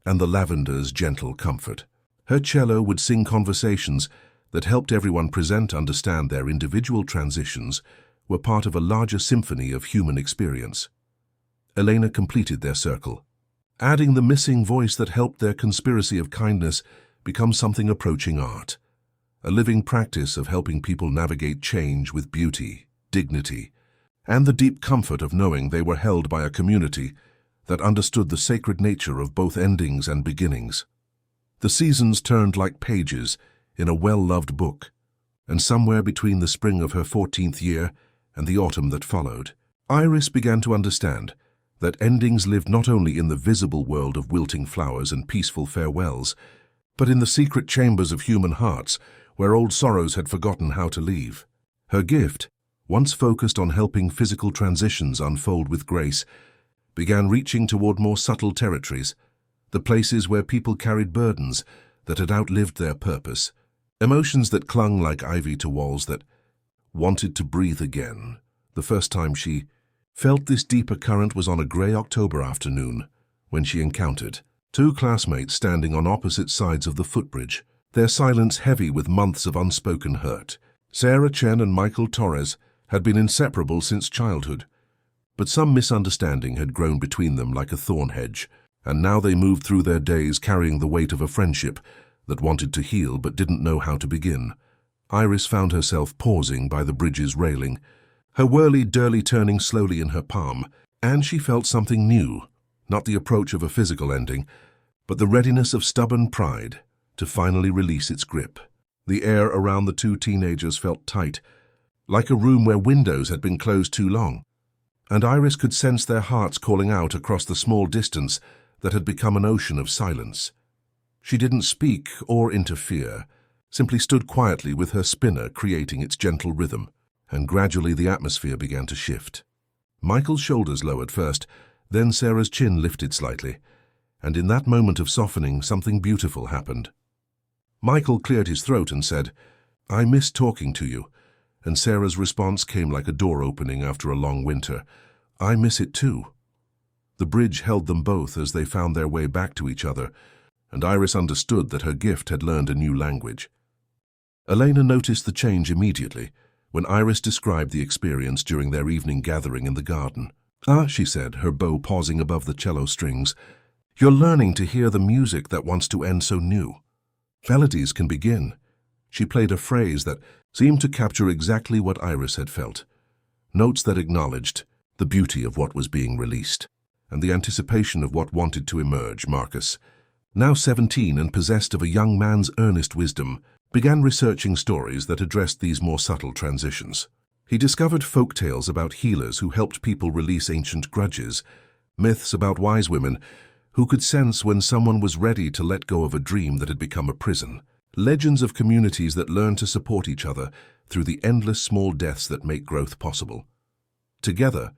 and the lavender's gentle comfort. Her cello would sing conversations that helped everyone present understand their individual transitions were part of a larger symphony of human experience. Elena completed their circle, adding the missing voice that helped their conspiracy of kindness become something approaching art, a living practice of helping people navigate change with beauty, dignity, and the deep comfort of knowing they were held by a community that understood the sacred nature of both endings and beginnings. The seasons turned like pages in a well-loved book, and somewhere between the spring of her 14th year and the autumn that followed, Iris began to understand that endings lived not only in the visible world of wilting flowers and peaceful farewells, but in the secret chambers of human hearts where old sorrows had forgotten how to leave. Her gift, once focused on helping physical transitions unfold with grace, began reaching toward more subtle territories, the places where people carried burdens that had outlived their purpose, emotions that clung like ivy to walls that wanted to breathe again. The first time she felt this deeper current was on a grey October afternoon when she encountered two classmates standing on opposite sides of the footbridge, their silence heavy with months of unspoken hurt. Sarah Chen and Michael Torres had been inseparable since childhood, but some misunderstanding had grown between them like a thorn hedge, and now they moved through their days carrying the weight of a friendship that wanted to heal but didn't know how to begin. Iris found herself pausing by the bridge's railing, her Whirly Dirly turning slowly in her palm, and she felt something new, not the approach of a physical ending, but the readiness of stubborn pride to finally release its grip. The air around the two teenagers felt tight, like a room where windows had been closed too long, and Iris could sense their hearts calling out across the small distance that had become an ocean of silence. She didn't speak or interfere, simply stood quietly with her spinner creating its gentle rhythm, and gradually the atmosphere began to shift. Michael's shoulders lowered first, then Sarah's chin lifted slightly, and in that moment of softening, something beautiful happened. Michael cleared his throat and said, "I miss talking to you," and Sarah's response came like a door opening after a long winter. "I miss it too." The bridge held them both as they found their way back to each other, and Iris understood that her gift had learned a new language. Elena noticed the change immediately when Iris described the experience during their evening gathering in the garden. "Ah," she said, her bow pausing above the cello strings, "you're learning to hear the music that wants to end so new. Melodies can begin." She played a phrase that seemed to capture exactly what Iris had felt. Notes that acknowledged the beauty of what was being released, and the anticipation of what wanted to emerge. Marcus, now 17 and possessed of a young man's earnest wisdom, began researching stories that addressed these more subtle transitions. He discovered folk tales about healers who helped people release ancient grudges, myths about wise women who could sense when someone was ready to let go of a dream that had become a prison, legends of communities that learn to support each other through the endless small deaths that make growth possible. Together,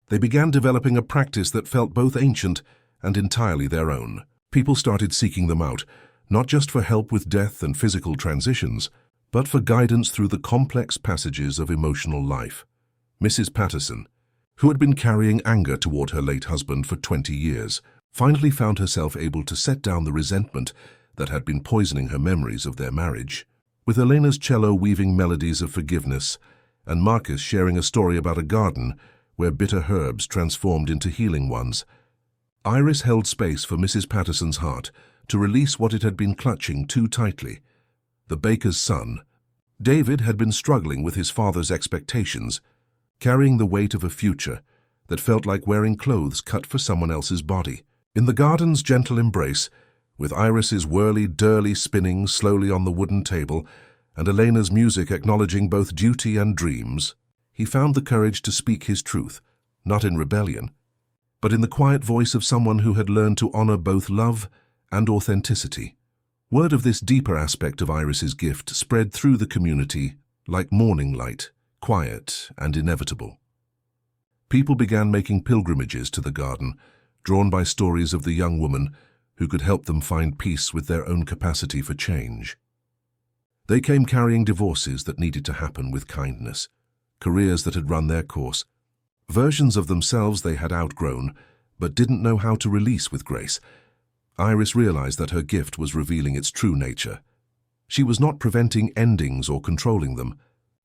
They began developing a practice that felt both ancient and entirely their own. People started seeking them out, not just for help with death and physical transitions, but for guidance through the complex passages of emotional life. Mrs. Patterson, who had been carrying anger toward her late husband for 20 years, finally found herself able to set down the resentment that had been poisoning her memories of their marriage. With Elena's cello weaving melodies of forgiveness, and Marcus sharing a story about a garden where bitter herbs transformed into healing ones, Iris held space for Mrs. Patterson's heart to release what it had been clutching too tightly. The baker's son, David, had been struggling with his father's expectations, carrying the weight of a future that felt like wearing clothes cut for someone else's body. In the garden's gentle embrace, with Iris's Whirly Dirly spinning slowly on the wooden table and Elena's music acknowledging both duty and dreams, he found the courage to speak his truth, not in rebellion, but in the quiet voice of someone who had learned to honor both love and authenticity. Word of this deeper aspect of Iris's gift spread through the community like morning light, quiet and inevitable. People began making pilgrimages to the garden, drawn by stories of the young woman who could help them find peace with their own capacity for change. They came carrying divorces that needed to happen with kindness, careers that had run their course, versions of themselves they had outgrown but didn't know how to release with grace. Iris realized that her gift was revealing its true nature. She was not preventing endings or controlling them,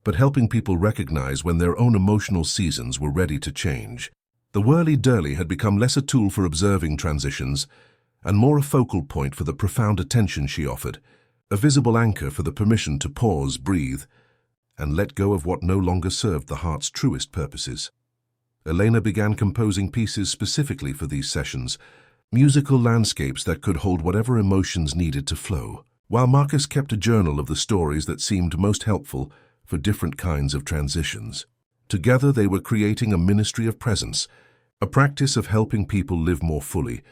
but helping people recognize when their own emotional seasons were ready to change. The Whirly Dirly had become less a tool for observing transitions and more a focal point for the profound attention she offered, a visible anchor for the permission to pause, breathe, and let go of what no longer served the heart's truest purposes. Elena began composing pieces specifically for these sessions, musical landscapes that could hold whatever emotions needed to flow, while Marcus kept a journal of the stories that seemed most helpful for different kinds of transitions. Together they were creating a ministry of presence, a practice of helping people live more fully,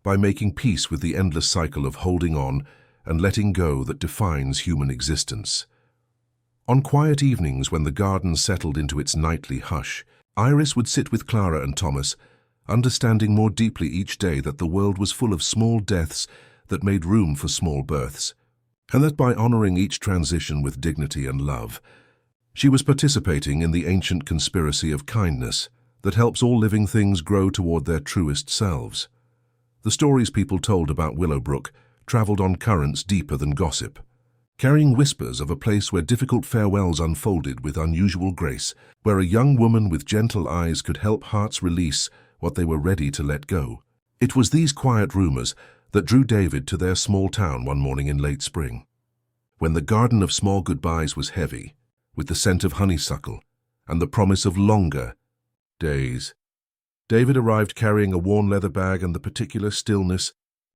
by making peace with the endless cycle of holding on and letting go that defines human existence. On quiet evenings when the garden settled into its nightly hush, Iris would sit with Clara and Thomas, understanding more deeply each day that the world was full of small deaths that made room for small births, and that by honoring each transition with dignity and love, she was participating in the ancient conspiracy of kindness that helps all living things grow toward their truest selves. The stories people told about Willowbrook traveled on currents deeper than gossip, carrying whispers of a place where difficult farewells unfolded with unusual grace, where a young woman with gentle eyes could help hearts release what they were ready to let go. It was these quiet rumors that drew David to their small town one morning in late spring, when the garden of small goodbyes was heavy, with the scent of honeysuckle and the promise of longer days. David arrived carrying a worn leather bag and the particular stillness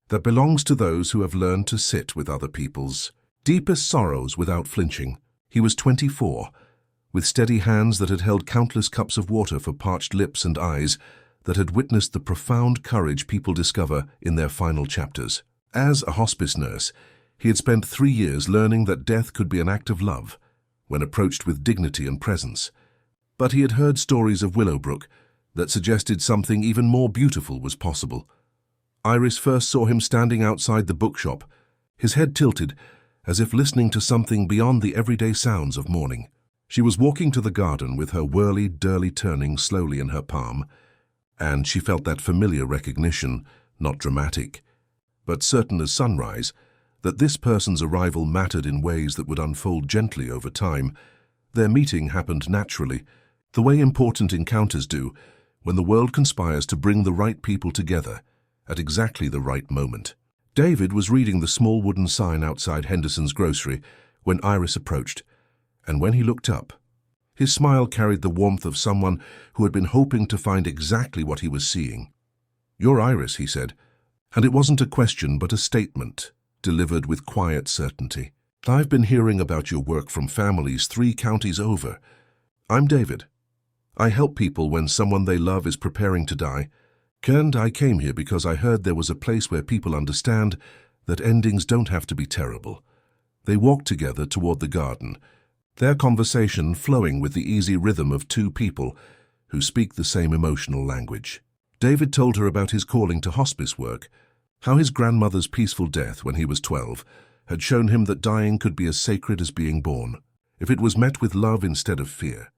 that belongs to those who have learned to sit with other people's deepest sorrows without flinching. He was 24, with steady hands that had held countless cups of water for parched lips and eyes that had witnessed the profound courage people discover in their final chapters. As a hospice nurse, he had spent 3 years learning that death could be an act of love when approached with dignity and presence. But he had heard stories of Willowbrook that suggested something even more beautiful was possible. Iris first saw him standing outside the bookshop, his head tilted, as if listening to something beyond the everyday sounds of morning. She was walking to the garden with her Whirly Dirly turning slowly in her palm, and she felt that familiar recognition, not dramatic, but certain as sunrise, that this person's arrival mattered in ways that would unfold gently over time. Their meeting happened naturally, the way important encounters do, when the world conspires to bring the right people together at exactly the right moment. David was reading the small wooden sign outside Henderson's grocery when Iris approached, and when he looked up, his smile carried the warmth of someone who had been hoping to find exactly what he was seeing. "You're Iris," he said, and it wasn't a question but a statement, delivered with quiet certainty. "I've been hearing about your work from families 3 counties over. I'm David. I help people when someone they love is preparing to die, and I came here because I heard there was a place where people understand that endings don't have to be terrible." They walked together toward the garden, their conversation flowing with the easy rhythm of 2 people who speak the same emotional language. David told her about his calling to hospice work, how his grandmother's peaceful death when he was 12 had shown him that dying could be as sacred as being born, if it was met with love instead of fear.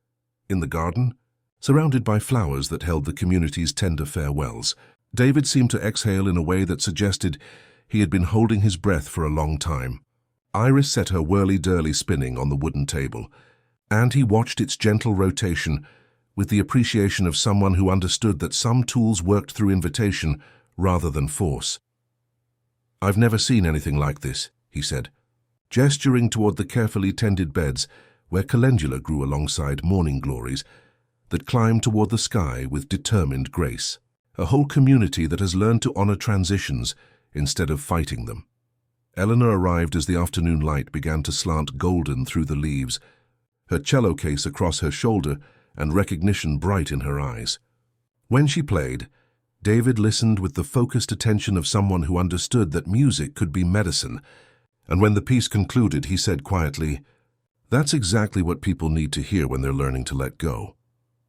In the garden, surrounded by flowers that held the community's tender farewells, David seemed to exhale in a way that suggested he had been holding his breath for a long time. Iris set her Whirly Dirly spinning on the wooden table, and he watched its gentle rotation with the appreciation of someone who understood that some tools worked through invitation rather than force. "I've never seen anything like this," he said, gesturing toward the carefully tended beds where calendula grew alongside morning glories that climbed toward the sky with determined grace. A whole community that has learned to honor transitions instead of fighting them. Eleanor arrived as the afternoon light began to slant golden through the leaves, her cello case across her shoulder and recognition bright in her eyes. When she played, David listened with the focused attention of someone who understood that music could be medicine, and when the piece concluded, he said quietly, "That's exactly what people need to hear when they're learning to let go."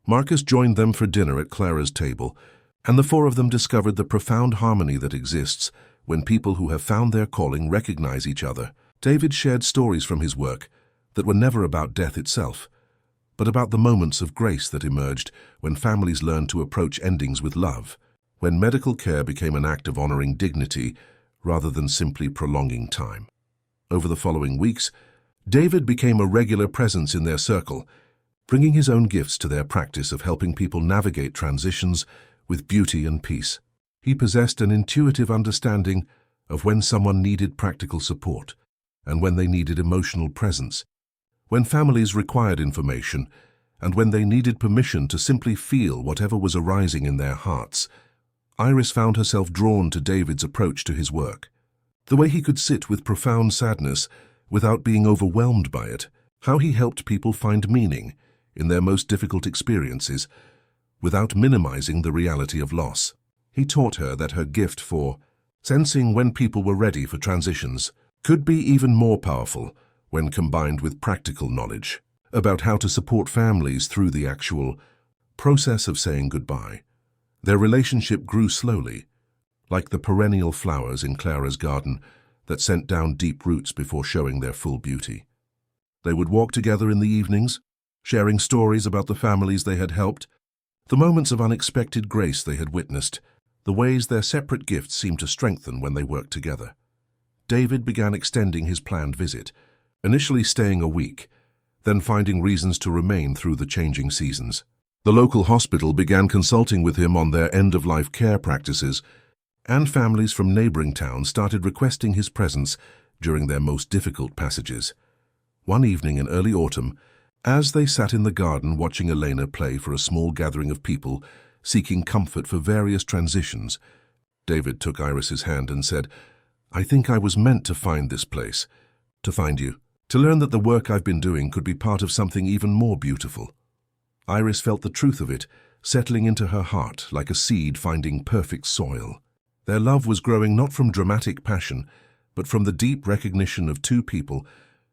Marcus joined them for dinner at Clara's table, and the four of them discovered the profound harmony that exists when people who have found their calling recognize each other. David shared stories from his work that were never about death itself, but about the moments of grace that emerged when families learned to approach endings with love, when medical care became an act of honoring dignity rather than simply prolonging time. Over the following weeks, David became a regular presence in their circle, bringing his own gifts to their practice of helping people navigate transitions with beauty and peace. He possessed an intuitive understanding of when someone needed practical support and when they needed emotional presence, when families required information and when they needed permission to simply feel whatever was arising in their hearts. Iris found herself drawn to David's approach to his work. The way he could sit with profound sadness without being overwhelmed by it, how he helped people find meaning in their most difficult experiences without minimizing the reality of loss. He taught her that her gift for sensing when people were ready for transitions could be even more powerful when combined with practical knowledge about how to support families through the actual process of saying goodbye. Their relationship grew slowly, like the perennial flowers in Clara's garden that sent down deep roots before showing their full beauty. They would walk together in the evenings, sharing stories about the families they had helped, the moments of unexpected grace they had witnessed, the ways their separate gifts seemed to strengthen when they worked together. David began extending his planned visit, initially staying a week, then finding reasons to remain through the changing seasons. The local hospital began consulting with him on their end-of-life care practices, and families from neighboring towns started requesting his presence during their most difficult passages. One evening in early autumn, as they sat in the garden watching Elena play for a small gathering of people seeking comfort for various transitions, David took Iris's hand and said, "I think I was meant to find this place, to find you, to learn that the work I've been doing could be part of something even more beautiful." Iris felt the truth of it settling into her heart like a seed finding perfect soil. Their love was growing not from dramatic passion, but from the deep recognition of two people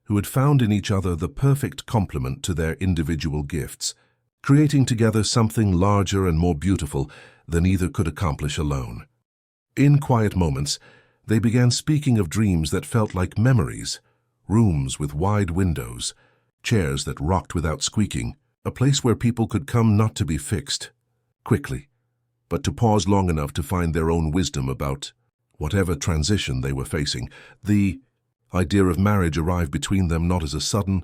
who had found in each other the perfect complement to their individual gifts, creating together something larger and more beautiful than either could accomplish alone. In quiet moments, they began speaking of dreams that felt like memories, rooms with wide windows, chairs that rocked without squeaking, a place where people could come not to be fixed quickly, but to pause long enough to find their own wisdom about whatever transition they were facing. The idea of marriage arrived between them not as a sudden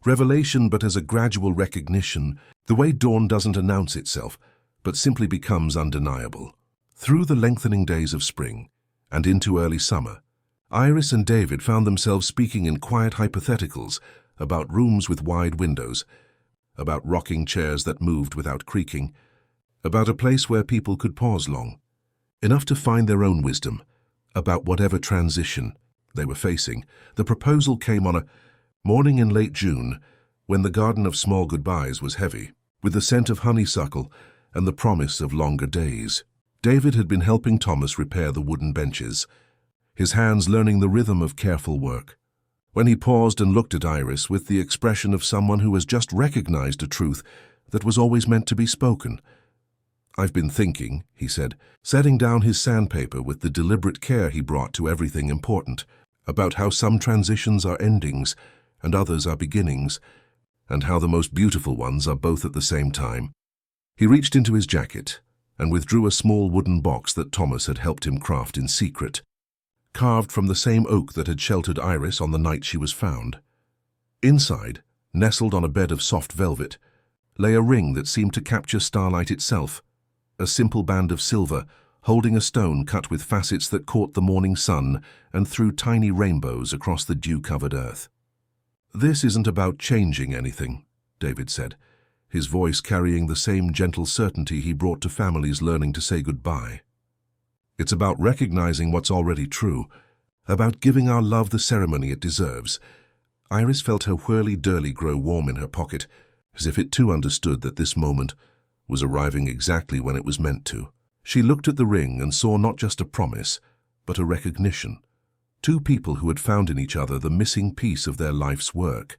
revelation but as a gradual recognition, the way dawn doesn't announce itself but simply becomes undeniable. Through the lengthening days of spring and into early summer, Iris and David found themselves speaking in quiet hypotheticals about rooms with wide windows, about rocking chairs that moved without creaking, about a place where people could pause long, enough to find their own wisdom about whatever transition they were facing. The proposal came on a morning in late June when the garden of small goodbyes was heavy, with the scent of honeysuckle and the promise of longer days. David had been helping Thomas repair the wooden benches, his hands learning the rhythm of careful work. When he paused and looked at Iris with the expression of someone who has just recognized a truth that was always meant to be spoken. "I've been thinking," he said, setting down his sandpaper with the deliberate care he brought to everything important, "about how some transitions are endings and others are beginnings, and how the most beautiful ones are both at the same time." He reached into his jacket and withdrew a small wooden box that Thomas had helped him craft in secret, carved from the same oak that had sheltered Iris on the night she was found. Inside, nestled on a bed of soft velvet, lay a ring that seemed to capture starlight itself, a simple band of silver holding a stone cut with facets that caught the morning sun and threw tiny rainbows across the dew-covered earth. "This isn't about changing anything," David said, his voice carrying the same gentle certainty he brought to families learning to say goodbye. "It's about recognizing what's already true, about giving our love the ceremony it deserves." Iris felt her Whirly Dirly grow warm in her pocket, as if it too understood that this moment was arriving exactly when it was meant to. She looked at the ring and saw not just a promise, but a recognition. Two people who had found in each other the missing piece of their life's work,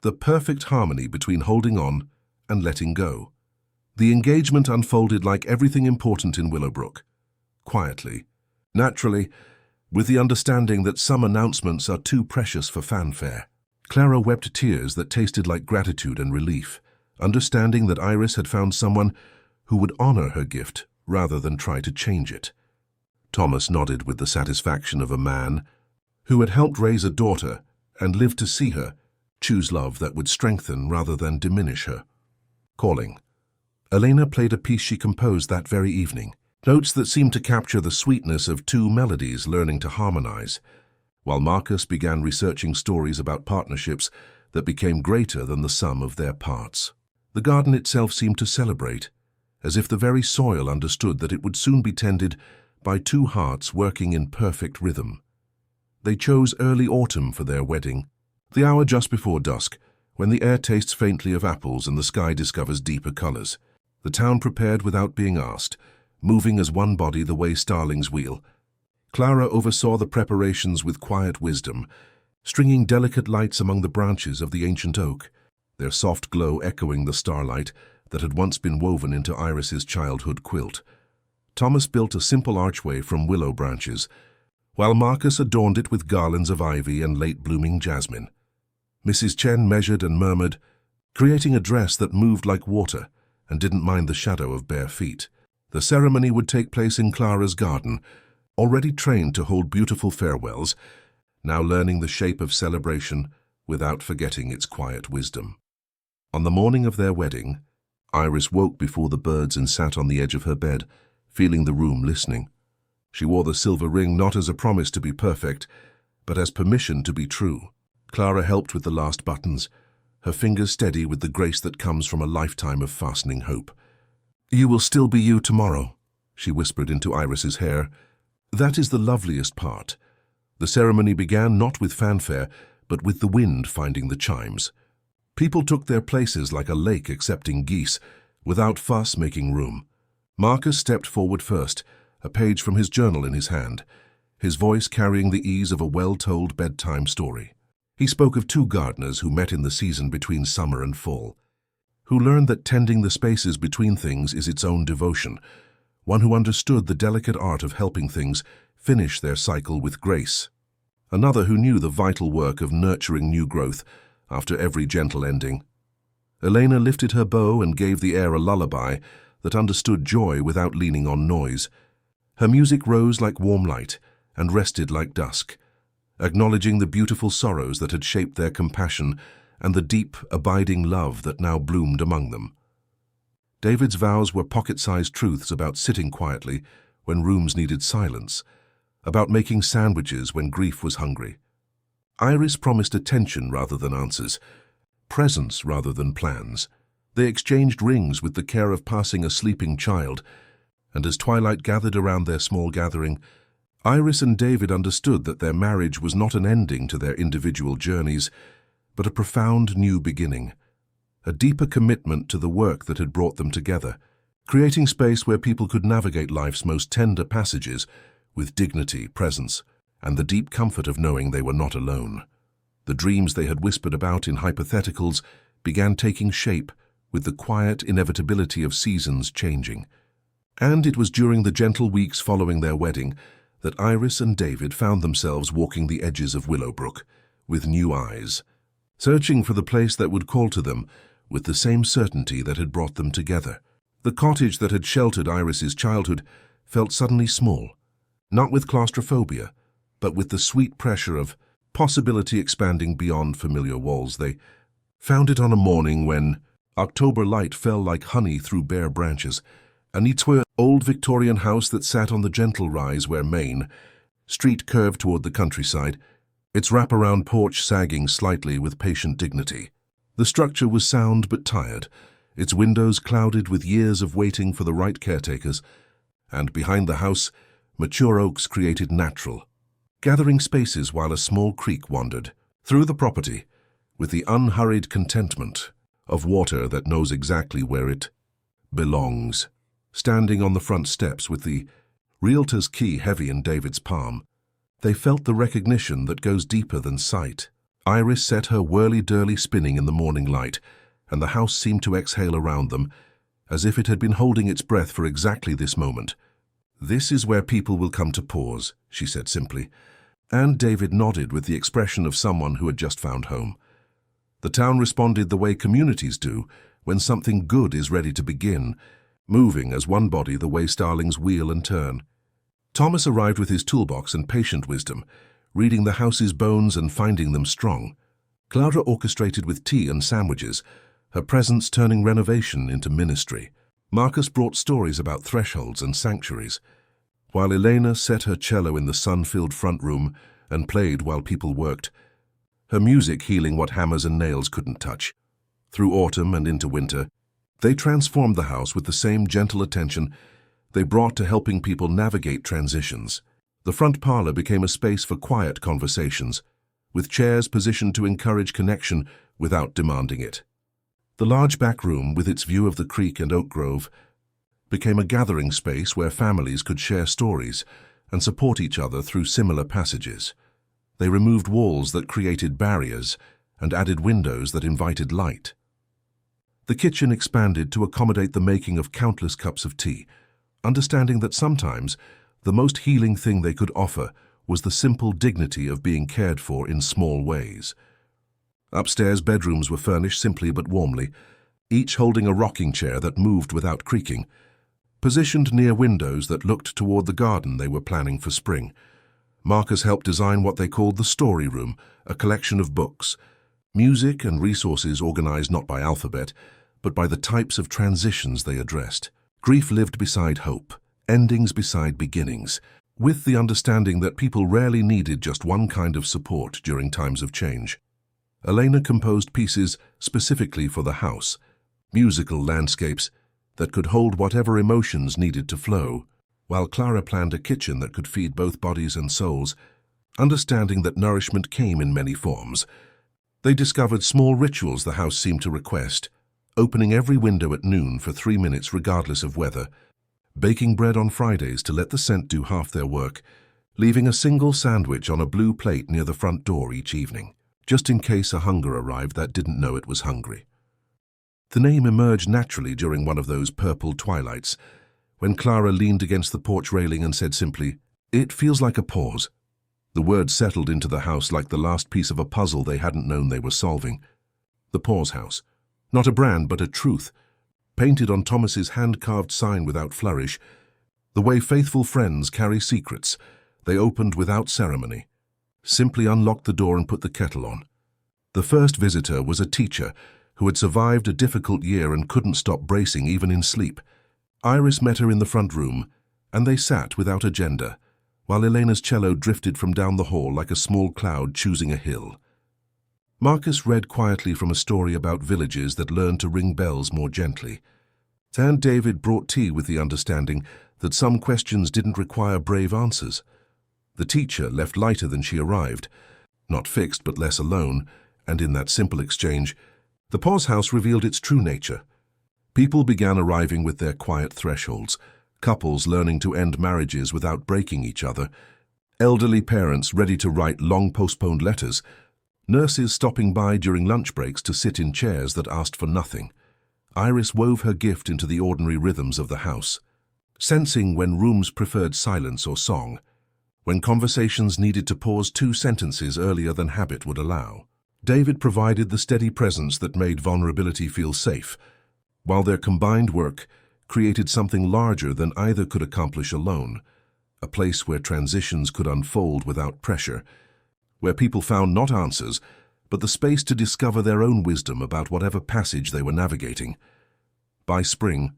the perfect harmony between holding on and letting go. The engagement unfolded like everything important in Willowbrook, quietly, naturally, with the understanding that some announcements are too precious for fanfare. Clara wept tears that tasted like gratitude and relief, understanding that Iris had found someone who would honor her gift rather than try to change it. Thomas nodded with the satisfaction of a man who had helped raise a daughter and lived to see her choose love that would strengthen rather than diminish her. Calling. Elena played a piece she composed that very evening, notes that seemed to capture the sweetness of two melodies learning to harmonize, while Marcus began researching stories about partnerships that became greater than the sum of their parts. The garden itself seemed to celebrate, as if the very soil understood that it would soon be tended by two hearts working in perfect rhythm. They chose early autumn for their wedding, the hour just before dusk, when the air tastes faintly of apples and the sky discovers deeper colors. The town prepared without being asked, moving as one body the way starlings wheel. Clara oversaw the preparations with quiet wisdom, stringing delicate lights among the branches of the ancient oak, their soft glow echoing the starlight that had once been woven into Iris's childhood quilt. Thomas built a simple archway from willow branches, while Marcus adorned it with garlands of ivy and late-blooming jasmine. Mrs. Chen measured and murmured, creating a dress that moved like water and didn't mind the shadow of bare feet. The ceremony would take place in Clara's garden, already trained to hold beautiful farewells, now learning the shape of celebration without forgetting its quiet wisdom. On the morning of their wedding, Iris woke before the birds and sat on the edge of her bed, feeling the room listening. She wore the silver ring not as a promise to be perfect, but as permission to be true. Clara helped with the last buttons, her fingers steady with the grace that comes from a lifetime of fastening hope. "You will still be you tomorrow," she whispered into Iris's hair. "That is the loveliest part." The ceremony began not with fanfare, but with the wind finding the chimes. People took their places like a lake accepting geese, without fuss making room. Marcus stepped forward first, a page from his journal in his hand, his voice carrying the ease of a well-told bedtime story. He spoke of two gardeners who met in the season between summer and fall, who learned that tending the spaces between things is its own devotion, one who understood the delicate art of helping things finish their cycle with grace, another who knew the vital work of nurturing new growth after every gentle ending. Elena lifted her bow and gave the air a lullaby that understood joy without leaning on noise. Her music rose like warm light and rested like dusk, acknowledging the beautiful sorrows that had shaped their compassion and the deep, abiding love that now bloomed among them. David's vows were pocket-sized truths about sitting quietly when rooms needed silence, about making sandwiches when grief was hungry. Iris promised attention rather than answers, presence rather than plans. They exchanged rings with the care of passing a sleeping child, and as twilight gathered around their small gathering, Iris and David understood that their marriage was not an ending to their individual journeys, but a profound new beginning, a deeper commitment to the work that had brought them together, creating space where people could navigate life's most tender passages with dignity, presence, and the deep comfort of knowing they were not alone. The dreams they had whispered about in hypotheticals began taking shape with the quiet inevitability of seasons changing. And it was during the gentle weeks following their wedding that Iris and David found themselves walking the edges of Willowbrook with new eyes, searching for the place that would call to them with the same certainty that had brought them together. The cottage that had sheltered Iris's childhood felt suddenly small, not with claustrophobia, but with the sweet pressure of possibility expanding beyond familiar walls. They found it on a morning when October light fell like honey through bare branches. A neat old Victorian house that sat on the gentle rise where Main Street curved toward the countryside, its wraparound porch sagging slightly with patient dignity. The structure was sound but tired, its windows clouded with years of waiting for the right caretakers, and behind the house, mature oaks created natural, gathering spaces while a small creek wandered through the property with the unhurried contentment of water that knows exactly where it belongs. Standing on the front steps with the realtor's key heavy in David's palm, they felt the recognition that goes deeper than sight. Iris set her Whirly Dirly spinning in the morning light, and the house seemed to exhale around them, as if it had been holding its breath for exactly this moment. "This is where people will come to pause," she said simply, and David nodded with the expression of someone who had just found home. The town responded the way communities do when something good is ready to begin, moving as one body the way starlings wheel and turn. Thomas arrived with his toolbox and patient wisdom, reading the house's bones and finding them strong. Clara orchestrated with tea and sandwiches, her presence turning renovation into ministry. Marcus brought stories about thresholds and sanctuaries, while Elena set her cello in the sun-filled front room and played while people worked, her music healing what hammers and nails couldn't touch. Through autumn and into winter, they transformed the house with the same gentle attention they brought to helping people navigate transitions. The front parlor became a space for quiet conversations, with chairs positioned to encourage connection without demanding it. The large back room, with its view of the creek and oak grove, became a gathering space where families could share stories and support each other through similar passages. They removed walls that created barriers and added windows that invited light. The kitchen expanded to accommodate the making of countless cups of tea, understanding that sometimes the most healing thing they could offer was the simple dignity of being cared for in small ways. Upstairs bedrooms were furnished simply but warmly, each holding a rocking chair that moved without creaking, positioned near windows that looked toward the garden they were planning for spring. Marcus helped design what they called the story room, a collection of books, music and resources organized not by alphabet, but by the types of transitions they addressed. Grief lived beside hope, endings beside beginnings, with the understanding that people rarely needed just one kind of support during times of change. Elena composed pieces specifically for the house, musical landscapes that could hold whatever emotions needed to flow, while Clara planned a kitchen that could feed both bodies and souls, understanding that nourishment came in many forms. They discovered small rituals the house seemed to request, opening every window at noon for 3 minutes regardless of weather, baking bread on Fridays to let the scent do half their work, leaving a single sandwich on a blue plate near the front door each evening, just in case a hunger arrived that didn't know it was hungry. The name emerged naturally during one of those purple twilights, when Clara leaned against the porch railing and said simply, "It feels like a pause." The word settled into the house like the last piece of a puzzle they hadn't known they were solving. The Pause House. Not a brand, but a truth. Painted on Thomas's hand-carved sign without flourish, the way faithful friends carry secrets, they opened without ceremony. Simply unlocked the door and put the kettle on. The first visitor was a teacher who had survived a difficult year and couldn't stop bracing even in sleep. Iris met her in the front room, and they sat without agenda, while Elena's cello drifted from down the hall like a small cloud choosing a hill. Marcus read quietly from a story about villages that learned to ring bells more gently. And David brought tea with the understanding that some questions didn't require brave answers. The teacher left lighter than she arrived, not fixed but less alone, and in that simple exchange, the Pause House revealed its true nature. People began arriving with their quiet thresholds, couples learning to end marriages without breaking each other, elderly parents ready to write long-postponed letters, nurses stopping by during lunch breaks to sit in chairs that asked for nothing. Iris wove her gift into the ordinary rhythms of the house, sensing when rooms preferred silence or song, when conversations needed to pause 2 sentences earlier than habit would allow. David provided the steady presence that made vulnerability feel safe, while their combined work created something larger than either could accomplish alone, a place where transitions could unfold without pressure, where people found not answers, but the space to discover their own wisdom about whatever passage they were navigating. By spring,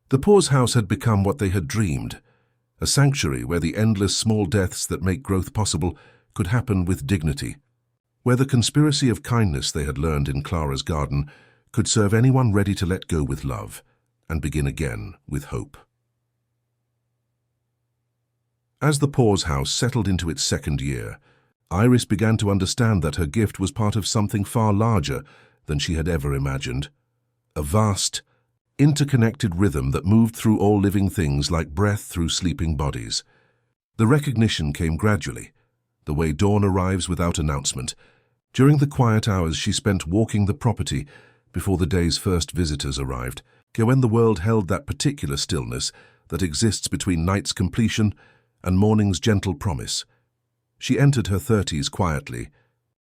the Pause House had become what they had dreamed, a sanctuary where the endless small deaths that make growth possible could happen with dignity, where the conspiracy of kindness they had learned in Clara's garden could serve anyone ready to let go with love and begin again with hope. As the Pause House settled into its 2nd year, Iris began to understand that her gift was part of something far larger than she had ever imagined. A vast, interconnected rhythm that moved through all living things like breath through sleeping bodies. The recognition came gradually, the way dawn arrives without announcement, during the quiet hours she spent walking the property before the day's first visitors arrived, when the world held that particular stillness that exists between night's completion and morning's gentle promise. She entered her 30s quietly,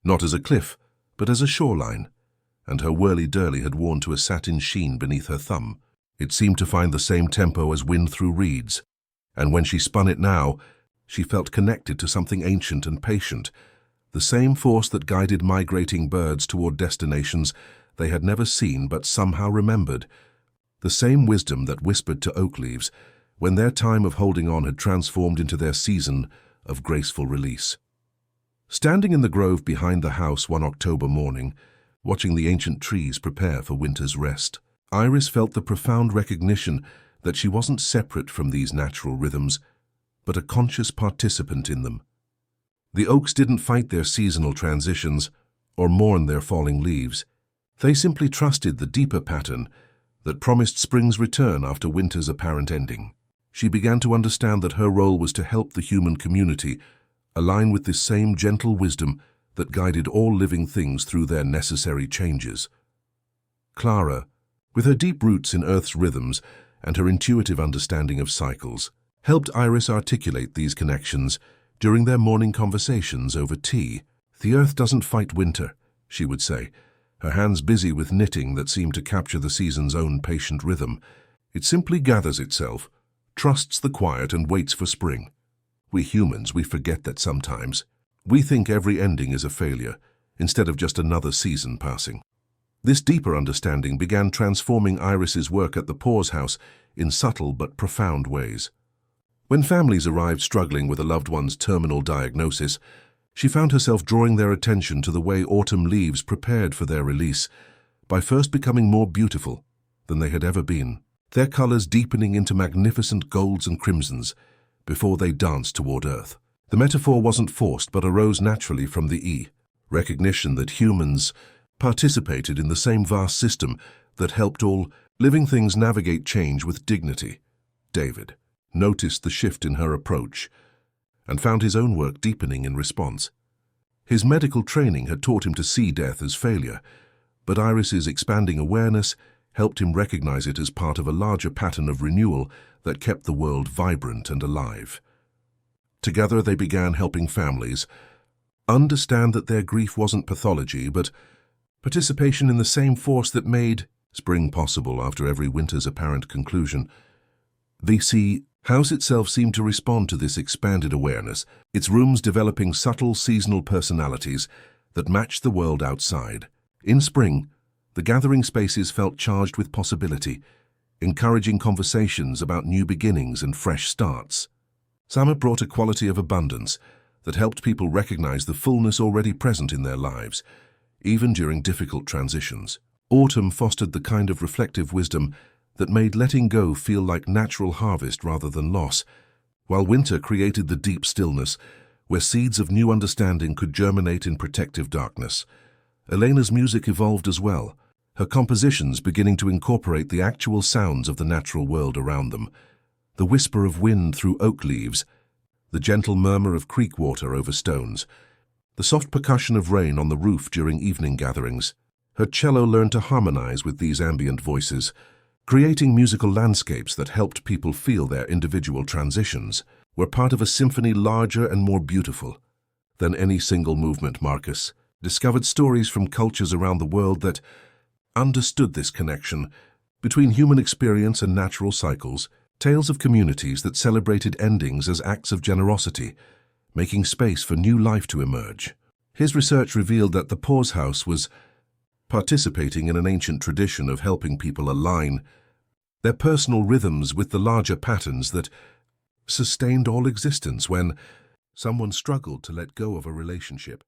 not as a cliff, but as a shoreline, and her Whirly Dirly had worn to a satin sheen beneath her thumb. It seemed to find the same tempo as wind through reeds, and when she spun it now, she felt connected to something ancient and patient, the same force that guided migrating birds toward destinations they had never seen but somehow remembered, the same wisdom that whispered to oak leaves when their time of holding on had transformed into their season of graceful release. Standing in the grove behind the house one October morning, watching the ancient trees prepare for winter's rest, Iris felt the profound recognition that she wasn't separate from these natural rhythms, but a conscious participant in them. The oaks didn't fight their seasonal transitions or mourn their falling leaves. They simply trusted the deeper pattern that promised spring's return after winter's apparent ending. She began to understand that her role was to help the human community align with this same gentle wisdom that guided all living things through their necessary changes. Clara, with her deep roots in Earth's rhythms and her intuitive understanding of cycles, helped Iris articulate these connections during their morning conversations over tea. "The Earth doesn't fight winter," she would say, her hands busy with knitting that seemed to capture the season's own patient rhythm. "It simply gathers itself, trusts the quiet, and waits for spring. We humans, we forget that sometimes. We think every ending is a failure, instead of just another season passing." This deeper understanding began transforming Iris's work at the Pause House in subtle but profound ways. When families arrived struggling with a loved one's terminal diagnosis, she found herself drawing their attention to the way autumn leaves prepared for their release, by first becoming more beautiful than they had ever been, their colors deepening into magnificent golds and crimsons before they danced toward Earth. The metaphor wasn't forced but arose naturally from the recognition that humans participated in the same vast system that helped all living things navigate change with dignity. David noticed the shift in her approach and found his own work deepening in response. His medical training had taught him to see death as failure, but Iris's expanding awareness helped him recognize it as part of a larger pattern of renewal that kept the world vibrant and alive. Together they began helping families understand that their grief wasn't pathology, but participation in the same force that made spring possible after every winter's apparent conclusion. The house itself seemed to respond to this expanded awareness, its rooms developing subtle seasonal personalities that matched the world outside. In spring, the gathering spaces felt charged with possibility, encouraging conversations about new beginnings and fresh starts. Summer brought a quality of abundance that helped people recognize the fullness already present in their lives, even during difficult transitions. Autumn fostered the kind of reflective wisdom that made letting go feel like natural harvest rather than loss, while winter created the deep stillness where seeds of new understanding could germinate in protective darkness. Elena's music evolved as well, her compositions beginning to incorporate the actual sounds of the natural world around them. The whisper of wind through oak leaves, the gentle murmur of creek water over stones, the soft percussion of rain on the roof during evening gatherings. Her cello learned to harmonize with these ambient voices, creating musical landscapes that helped people feel their individual transitions were part of a symphony larger and more beautiful than any single movement. Marcus discovered stories from cultures around the world that understood this connection between human experience and natural cycles, tales of communities that celebrated endings as acts of generosity, making space for new life to emerge. His research revealed that the Pause House was participating in an ancient tradition of helping people align their personal rhythms with the larger patterns that sustained all existence. When someone struggled to let go of a relationship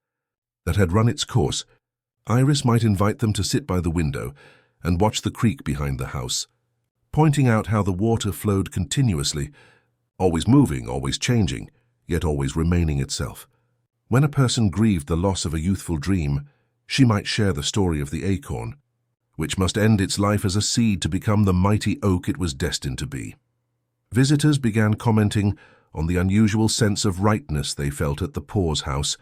that had run its course, Iris might invite them to sit by the window and watch the creek behind the house, pointing out how the water flowed continuously, always moving, always changing, yet always remaining itself. When a person grieved the loss of a youthful dream, she might share the story of the acorn, which must end its life as a seed to become the mighty oak it was destined to be. Visitors began commenting on the unusual sense of rightness they felt at the Pause House,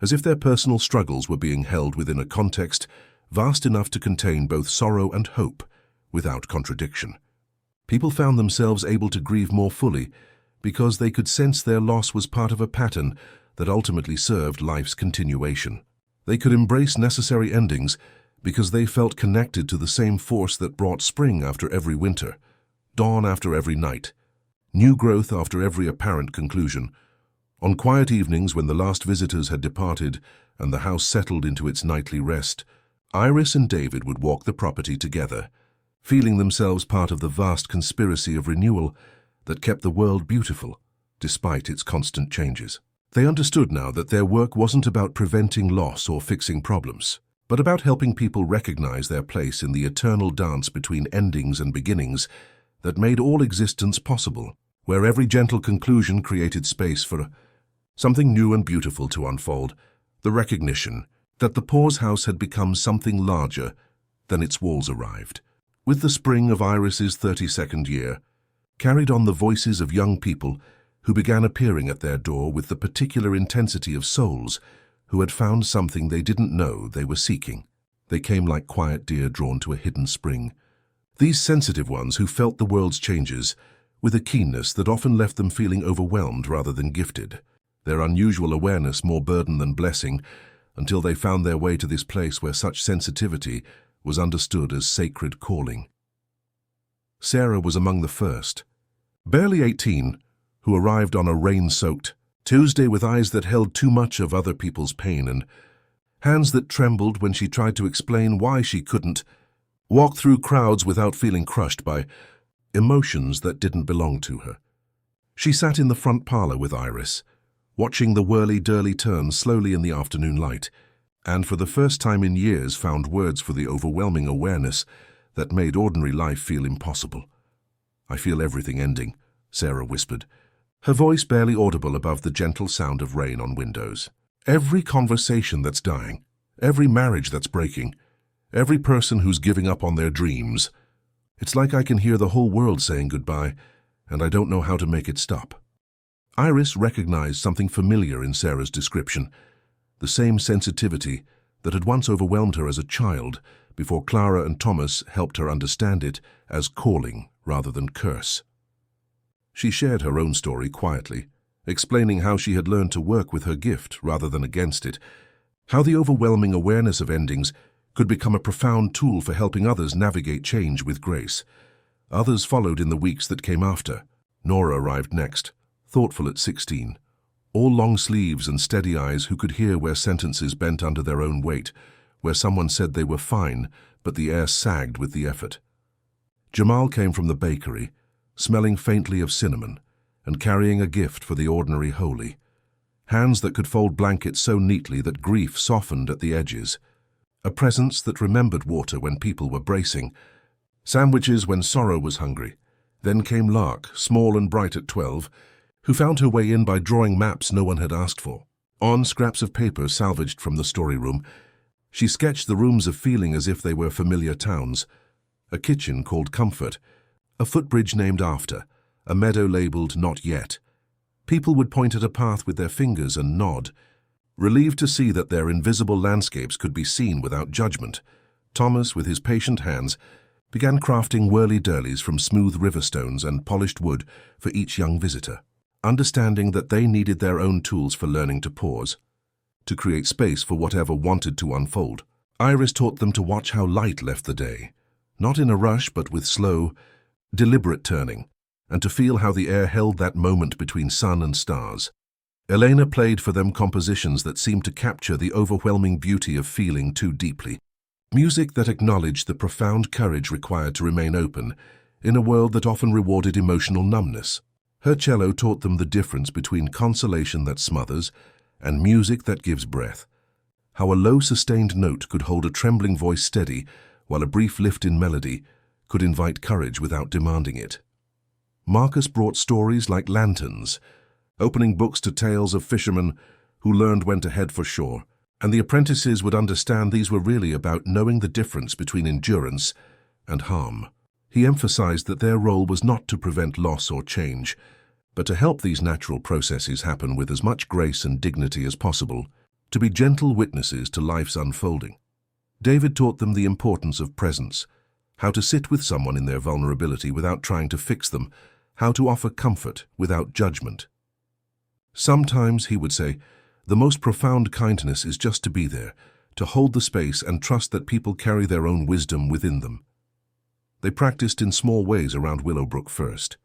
as if their personal struggles were being held within a context vast enough to contain both sorrow and hope without contradiction. People found themselves able to grieve more fully because they could sense their loss was part of a pattern that ultimately served life's continuation. They could embrace necessary endings because they felt connected to the same force that brought spring after every winter, dawn after every night, new growth after every apparent conclusion. On quiet evenings when the last visitors had departed and the house settled into its nightly rest, Iris and David would walk the property together, feeling themselves part of the vast conspiracy of renewal that kept the world beautiful, despite its constant changes. They understood now that their work wasn't about preventing loss or fixing problems, but about helping people recognize their place in the eternal dance between endings and beginnings that made all existence possible, where every gentle conclusion created space for something new and beautiful to unfold. The recognition that the Pause House had become something larger than its walls arrived. With the spring of Iris's 32nd year, carried on the voices of young people who began appearing at their door with the particular intensity of souls who had found something they didn't know they were seeking. They came like quiet deer drawn to a hidden spring. These sensitive ones who felt the world's changes with a keenness that often left them feeling overwhelmed rather than gifted. Their unusual awareness more burden than blessing, until they found their way to this place where such sensitivity was understood as sacred calling. Sarah was among the first, barely 18, who arrived on a rain-soaked Tuesday with eyes that held too much of other people's pain and hands that trembled when she tried to explain why she couldn't walk through crowds without feeling crushed by emotions that didn't belong to her. She sat in the front parlor with Iris, watching the Whirly Dirly turn slowly in the afternoon light, and for the first time in years found words for the overwhelming awareness that made ordinary life feel impossible. "I feel everything ending," Sarah whispered, her voice barely audible above the gentle sound of rain on windows. "Every conversation that's dying, every marriage that's breaking, every person who's giving up on their dreams. It's like I can hear the whole world saying goodbye, and I don't know how to make it stop." Iris recognized something familiar in Sarah's description, the same sensitivity that had once overwhelmed her as a child before Clara and Thomas helped her understand it as calling rather than curse. She shared her own story quietly, explaining how she had learned to work with her gift rather than against it, how the overwhelming awareness of endings could become a profound tool for helping others navigate change with grace. Others followed in the weeks that came after. Nora arrived next, thoughtful at 16, all long sleeves and steady eyes who could hear where sentences bent under their own weight, where someone said they were fine, but the air sagged with the effort. Jamal came from the bakery, smelling faintly of cinnamon, and carrying a gift for the ordinary holy. Hands that could fold blankets so neatly that grief softened at the edges. A presence that remembered water when people were bracing, sandwiches when sorrow was hungry. Then came Lark, small and bright at 12, who found her way in by drawing maps no one had asked for. On scraps of paper salvaged from the story room, she sketched the rooms of feeling as if they were familiar towns. A kitchen called Comfort, a footbridge named after, a meadow labeled Not Yet. People would point at a path with their fingers and nod, relieved to see that their invisible landscapes could be seen without judgment, Thomas, with his patient hands, began crafting whirly dirlies from smooth river stones and polished wood for each young visitor, understanding that they needed their own tools for learning to pause, to create space for whatever wanted to unfold. Iris taught them to watch how light left the day, not in a rush but with slow, deliberate turning, and to feel how the air held that moment between sun and stars. Elena played for them compositions that seemed to capture the overwhelming beauty of feeling too deeply, music that acknowledged the profound courage required to remain open in a world that often rewarded emotional numbness. Her cello taught them the difference between consolation that smothers and music that gives breath, how a low sustained note could hold a trembling voice steady while a brief lift in melody could invite courage without demanding it. Marcus brought stories like lanterns, opening books to tales of fishermen who learned when to head for shore, and the apprentices would understand these were really about knowing the difference between endurance and harm. He emphasized that their role was not to prevent loss or change, but to help these natural processes happen with as much grace and dignity as possible, to be gentle witnesses to life's unfolding. David taught them the importance of presence, how to sit with someone in their vulnerability without trying to fix them, how to offer comfort without judgment. Sometimes, he would say, the most profound kindness is just to be there, to hold the space and trust that people carry their own wisdom within them. They practiced in small ways around Willowbrook first.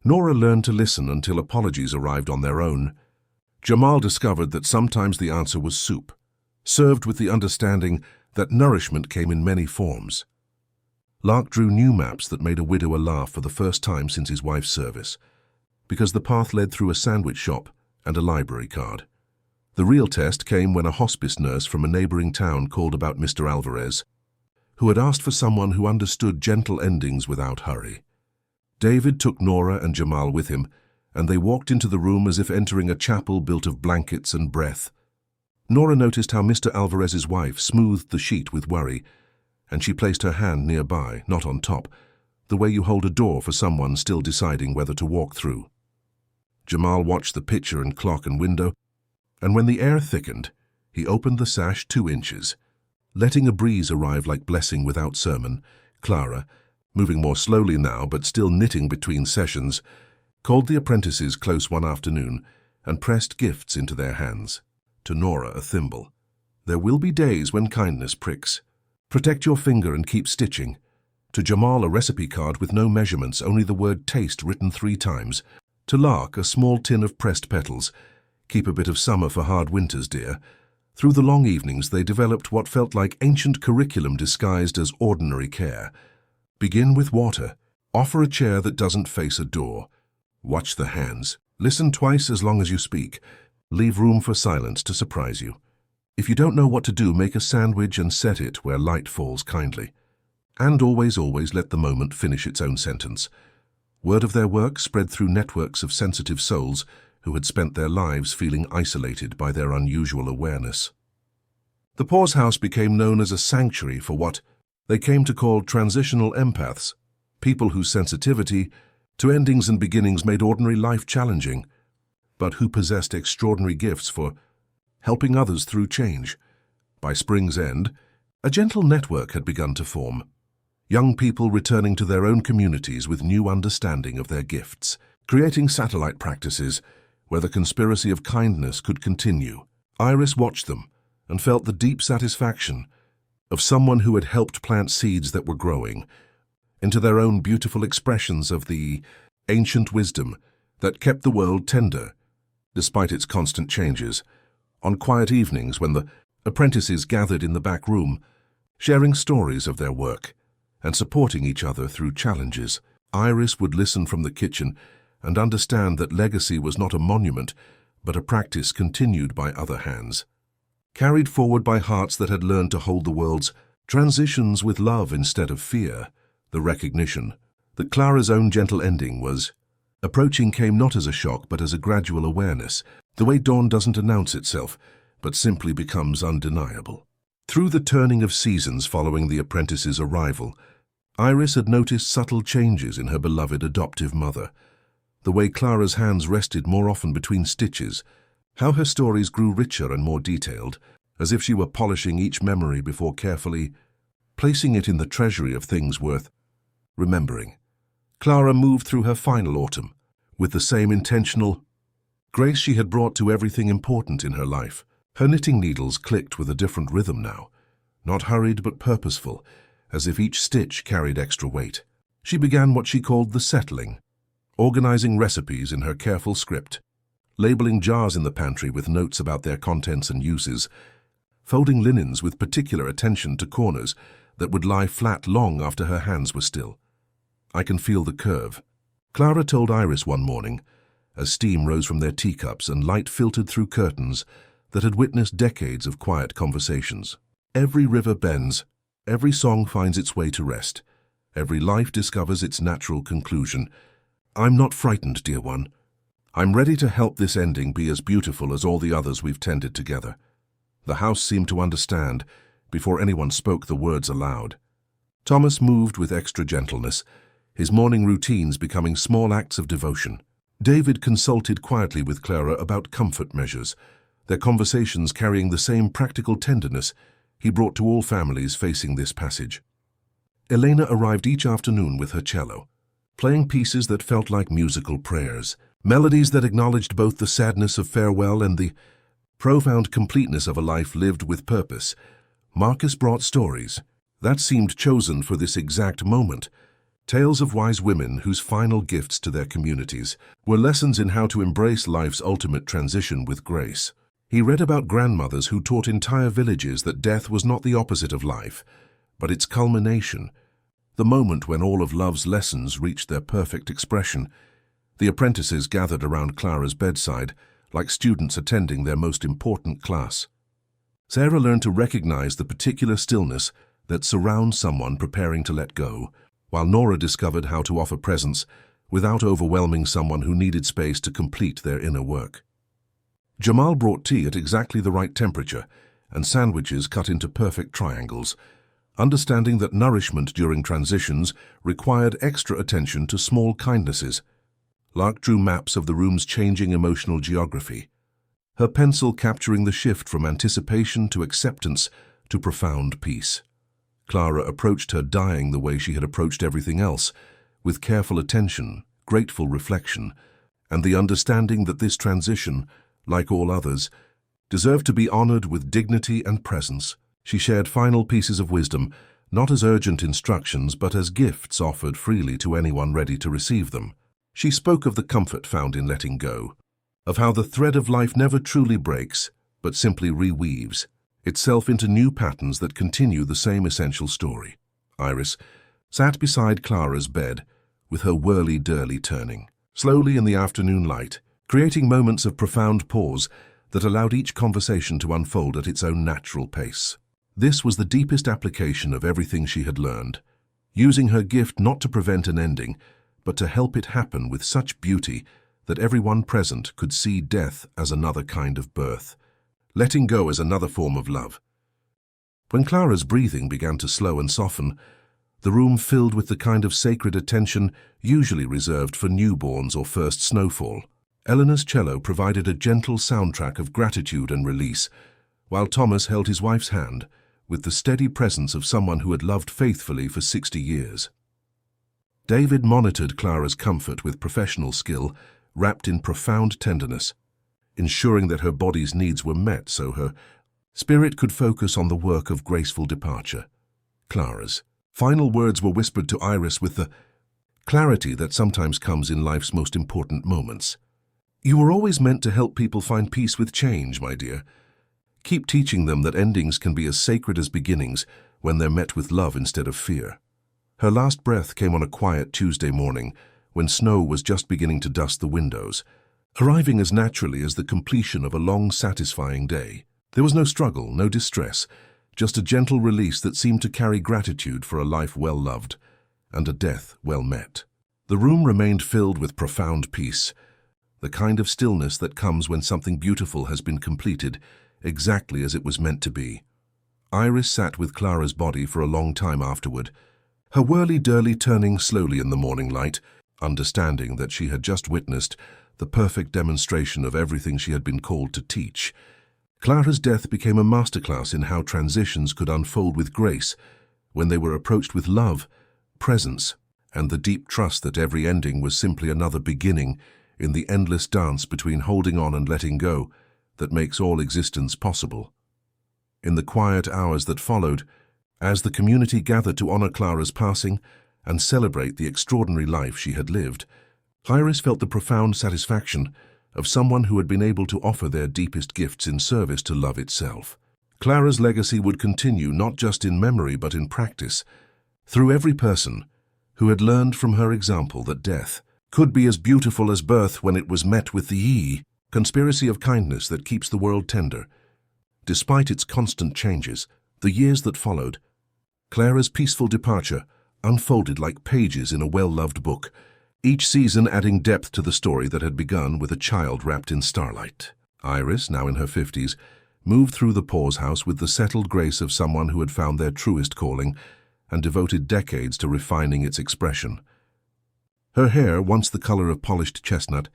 Nora learned to listen until apologies arrived on their own. Jamal discovered that sometimes the answer was soup, served with the understanding that nourishment came in many forms. Lark drew new maps that made a widower laugh for the first time since his wife's service, because the path led through a sandwich shop and a library card. The real test came when a hospice nurse from a neighboring town called about Mr. Alvarez, who had asked for someone who understood gentle endings without hurry. David took Nora and Jamal with him, and they walked into the room as if entering a chapel built of blankets and breath. Nora noticed how Mr. Alvarez's wife smoothed the sheet with worry, and she placed her hand nearby, not on top, the way you hold a door for someone still deciding whether to walk through. Jamal watched the picture and clock and window, and when the air thickened, he opened the sash 2 inches. Letting a breeze arrive like blessing without sermon, Clara, moving more slowly now but still knitting between sessions, called the apprentices close one afternoon and pressed gifts into their hands. To Nora, a thimble. There will be days when kindness pricks. Protect your finger and keep stitching. To Jamal, a recipe card with no measurements, only the word taste written 3 times. To Lark, a small tin of pressed petals. Keep a bit of summer for hard winters, dear. Through the long evenings, they developed what felt like ancient curriculum disguised as ordinary care. Begin with water. Offer a chair that doesn't face a door. Watch the hands. Listen twice as long as you speak. Leave room for silence to surprise you. If you don't know what to do, make a sandwich and set it where light falls kindly. And always let the moment finish its own sentence. Word of their work spread through networks of sensitive souls who had spent their lives feeling isolated by their unusual awareness. The Pause House became known as a sanctuary for what they came to call transitional empaths, people whose sensitivity to endings and beginnings made ordinary life challenging, but who possessed extraordinary gifts for helping others through change. By spring's end, a gentle network had begun to form, young people returning to their own communities with new understanding of their gifts, creating satellite practices where the conspiracy of kindness could continue. Iris watched them and felt the deep satisfaction of someone who had helped plant seeds that were growing into their own beautiful expressions of the ancient wisdom that kept the world tender, despite its constant changes. On quiet evenings when the apprentices gathered in the back room, sharing stories of their work and supporting each other through challenges, Iris would listen from the kitchen and understand that legacy was not a monument, but a practice continued by other hands, carried forward by hearts that had learned to hold the world's transitions with love instead of fear. The recognition that Clara's own gentle ending was approaching came not as a shock but as a gradual awareness, the way dawn doesn't announce itself, but simply becomes undeniable. Through the turning of seasons following the apprentice's arrival, Iris had noticed subtle changes in her beloved adoptive mother. The way Clara's hands rested more often between stitches, how her stories grew richer and more detailed, as if she were polishing each memory before carefully placing it in the treasury of things worth remembering. Clara moved through her final autumn with the same intentional grace she had brought to everything important in her life. Her knitting needles clicked with a different rhythm now, not hurried but purposeful, as if each stitch carried extra weight. She began what she called the settling, organizing recipes in her careful script, labeling jars in the pantry with notes about their contents and uses, folding linens with particular attention to corners that would lie flat long after her hands were still. "I can feel the curve," Clara told Iris one morning, as steam rose from their teacups and light filtered through curtains that had witnessed decades of quiet conversations. "Every river bends, every song finds its way to rest, every life discovers its natural conclusion. I'm not frightened, dear one. I'm ready to help this ending be as beautiful as all the others we've tended together." The house seemed to understand before anyone spoke the words aloud. Thomas moved with extra gentleness, his morning routines becoming small acts of devotion. David consulted quietly with Clara about comfort measures, their conversations carrying the same practical tenderness he brought to all families facing this passage. Elena arrived each afternoon with her cello, playing pieces that felt like musical prayers, melodies that acknowledged both the sadness of farewell and the profound completeness of a life lived with purpose. Marcus brought stories that seemed chosen for this exact moment, tales of wise women whose final gifts to their communities were lessons in how to embrace life's ultimate transition with grace. He read about grandmothers who taught entire villages that death was not the opposite of life, but its culmination, the moment when all of love's lessons reached their perfect expression. The apprentices gathered around Clara's bedside, like students attending their most important class. Sarah learned to recognize the particular stillness that surrounds someone preparing to let go, while Nora discovered how to offer presence without overwhelming someone who needed space to complete their inner work. Jamal brought tea at exactly the right temperature and sandwiches cut into perfect triangles, understanding that nourishment during transitions required extra attention to small kindnesses. Lark drew maps of the room's changing emotional geography, her pencil capturing the shift from anticipation to acceptance to profound peace. Clara approached her dying the way she had approached everything else, with careful attention, grateful reflection, and the understanding that this transition, like all others, deserved to be honored with dignity and presence. She shared final pieces of wisdom, not as urgent instructions, but as gifts offered freely to anyone ready to receive them. She spoke of the comfort found in letting go, of how the thread of life never truly breaks, but simply reweaves itself into new patterns that continue the same essential story. Iris sat beside Clara's bed, with her whirly dirly turning slowly in the afternoon light, creating moments of profound pause that allowed each conversation to unfold at its own natural pace. This was the deepest application of everything she had learned, using her gift not to prevent an ending, but to help it happen with such beauty that everyone present could see death as another kind of birth, letting go as another form of love. When Clara's breathing began to slow and soften, the room filled with the kind of sacred attention usually reserved for newborns or first snowfall. Eleanor's cello provided a gentle soundtrack of gratitude and release, while Thomas held his wife's hand with the steady presence of someone who had loved faithfully for 60 years. David monitored Clara's comfort with professional skill, wrapped in profound tenderness, ensuring that her body's needs were met so her spirit could focus on the work of graceful departure. Clara's final words were whispered to Iris with the clarity that sometimes comes in life's most important moments. "You were always meant to help people find peace with change, my dear. Keep teaching them that endings can be as sacred as beginnings when they're met with love instead of fear." Her last breath came on a quiet Tuesday morning when snow was just beginning to dust the windows, arriving as naturally as the completion of a long, satisfying day. There was no struggle, no distress, just a gentle release that seemed to carry gratitude for a life well loved and a death well met. The room remained filled with profound peace, the kind of stillness that comes when something beautiful has been completed exactly as it was meant to be. Iris sat with Clara's body for a long time afterward, her whirly dirly turning slowly in the morning light, understanding that she had just witnessed the perfect demonstration of everything she had been called to teach. Clara's death became a masterclass in how transitions could unfold with grace when they were approached with love, presence, and the deep trust that every ending was simply another beginning in the endless dance between holding on and letting go that makes all existence possible. In the quiet hours that followed, as the community gathered to honor Clara's passing and celebrate the extraordinary life she had lived, Iris felt the profound satisfaction of someone who had been able to offer their deepest gifts in service to love itself. Clara's legacy would continue not just in memory but in practice, through every person who had learned from her example that death could be as beautiful as birth when it was met with the conspiracy of kindness that keeps the world tender. Despite its constant changes, the years that followed, Clara's peaceful departure unfolded like pages in a well-loved book, each season adding depth to the story that had begun with a child wrapped in starlight. Iris, now in her 50s, moved through the pause house with the settled grace of someone who had found their truest calling and devoted decades to refining its expression. Her hair, once the color of polished chestnut,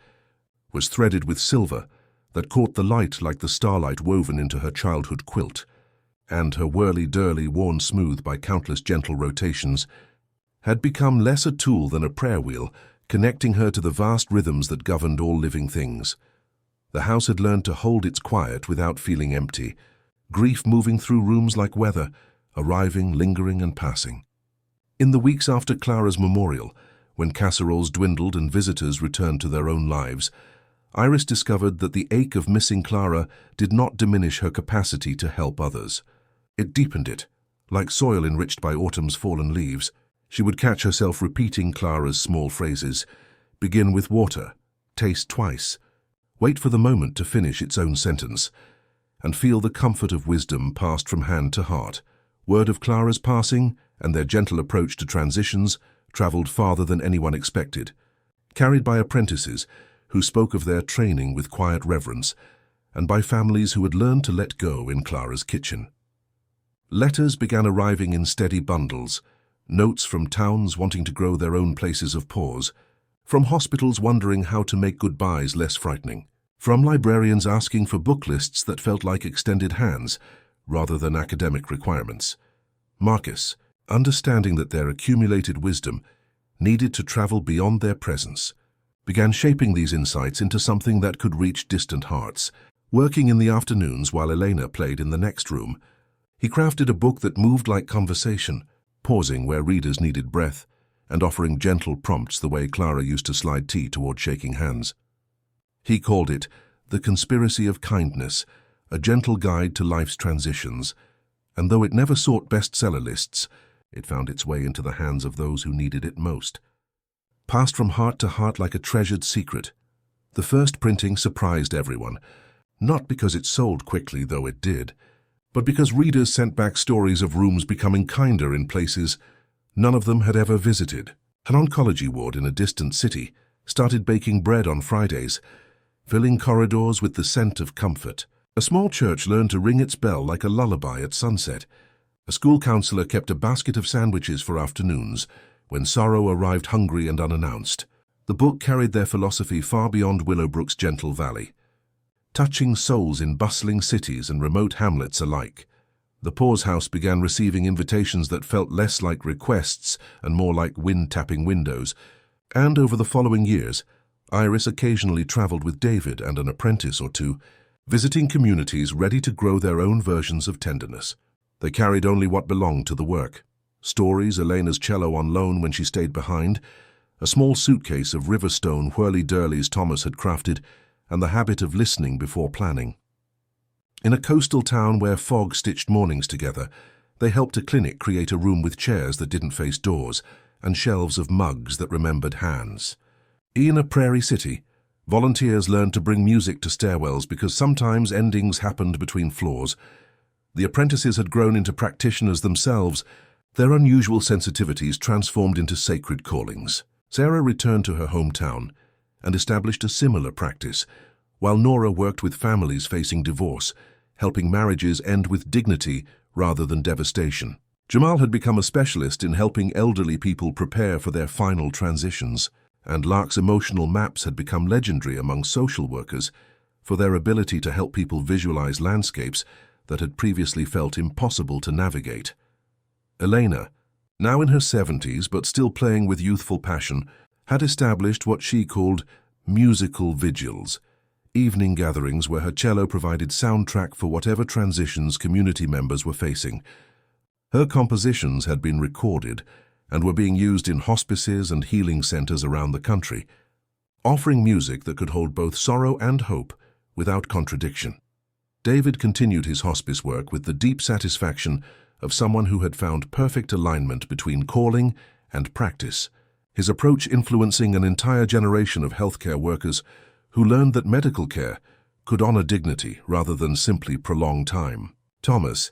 was threaded with silver that caught the light like the starlight woven into her childhood quilt, and her whirly dirly, worn smooth by countless gentle rotations, had become less a tool than a prayer wheel, connecting her to the vast rhythms that governed all living things. The house had learned to hold its quiet without feeling empty, grief moving through rooms like weather, arriving, lingering, and passing. In the weeks after Clara's memorial, when casseroles dwindled and visitors returned to their own lives, Iris discovered that the ache of missing Clara did not diminish her capacity to help others. It deepened it, like soil enriched by autumn's fallen leaves. She would catch herself repeating Clara's small phrases: begin with water, taste twice, wait for the moment to finish its own sentence, and feel the comfort of wisdom passed from hand to heart. Word of Clara's passing and their gentle approach to transitions traveled farther than anyone expected, carried by apprentices who spoke of their training with quiet reverence, and by families who had learned to let go in Clara's kitchen. Letters began arriving in steady bundles, notes from towns wanting to grow their own places of pause, from hospitals wondering how to make goodbyes less frightening, from librarians asking for book lists that felt like extended hands rather than academic requirements. Marcus, understanding that their accumulated wisdom needed to travel beyond their presence, began shaping these insights into something that could reach distant hearts. Working in the afternoons while Elena played in the next room, he crafted a book that moved like conversation, pausing where readers needed breath and offering gentle prompts the way Clara used to slide tea toward shaking hands. He called it The Conspiracy of Kindness, a gentle guide to life's transitions, and though it never sought bestseller lists, it found its way into the hands of those who needed it most. Passed from heart to heart like a treasured secret, the first printing surprised everyone, not because it sold quickly, though it did, but because readers sent back stories of rooms becoming kinder in places none of them had ever visited. An oncology ward in a distant city started baking bread on Fridays, filling corridors with the scent of comfort. A small church learned to ring its bell like a lullaby at sunset. A school counselor kept a basket of sandwiches for afternoons when sorrow arrived hungry and unannounced. The book carried their philosophy far beyond Willowbrook's gentle valley, touching souls in bustling cities and remote hamlets alike. The pause house began receiving invitations that felt less like requests and more like wind-tapping windows, and over the following years, Iris occasionally traveled with David and an apprentice or two, visiting communities ready to grow their own versions of tenderness. They carried only what belonged to the work: stories, Elena's cello on loan when she stayed behind, a small suitcase of Riverstone Whirly Dirlies Thomas had crafted, and the habit of listening before planning. In a coastal town where fog stitched mornings together, they helped a clinic create a room with chairs that didn't face doors and shelves of mugs that remembered hands. In a prairie city, volunteers learned to bring music to stairwells because sometimes endings happened between floors. The apprentices had grown into practitioners themselves, their unusual sensitivities transformed into sacred callings. Sarah returned to her hometown and established a similar practice, while Nora worked with families facing divorce, helping marriages end with dignity rather than devastation. Jamal had become a specialist in helping elderly people prepare for their final transitions, and Lark's emotional maps had become legendary among social workers for their ability to help people visualize landscapes that had previously felt impossible to navigate. Elena, now in her 70s but still playing with youthful passion, had established what she called musical vigils, evening gatherings where her cello provided soundtrack for whatever transitions community members were facing. Her compositions had been recorded and were being used in hospices and healing centers around the country, offering music that could hold both sorrow and hope without contradiction. David continued his hospice work with the deep satisfaction of someone who had found perfect alignment between calling and practice, his approach influencing an entire generation of healthcare workers who learned that medical care could honor dignity rather than simply prolong time. Thomas,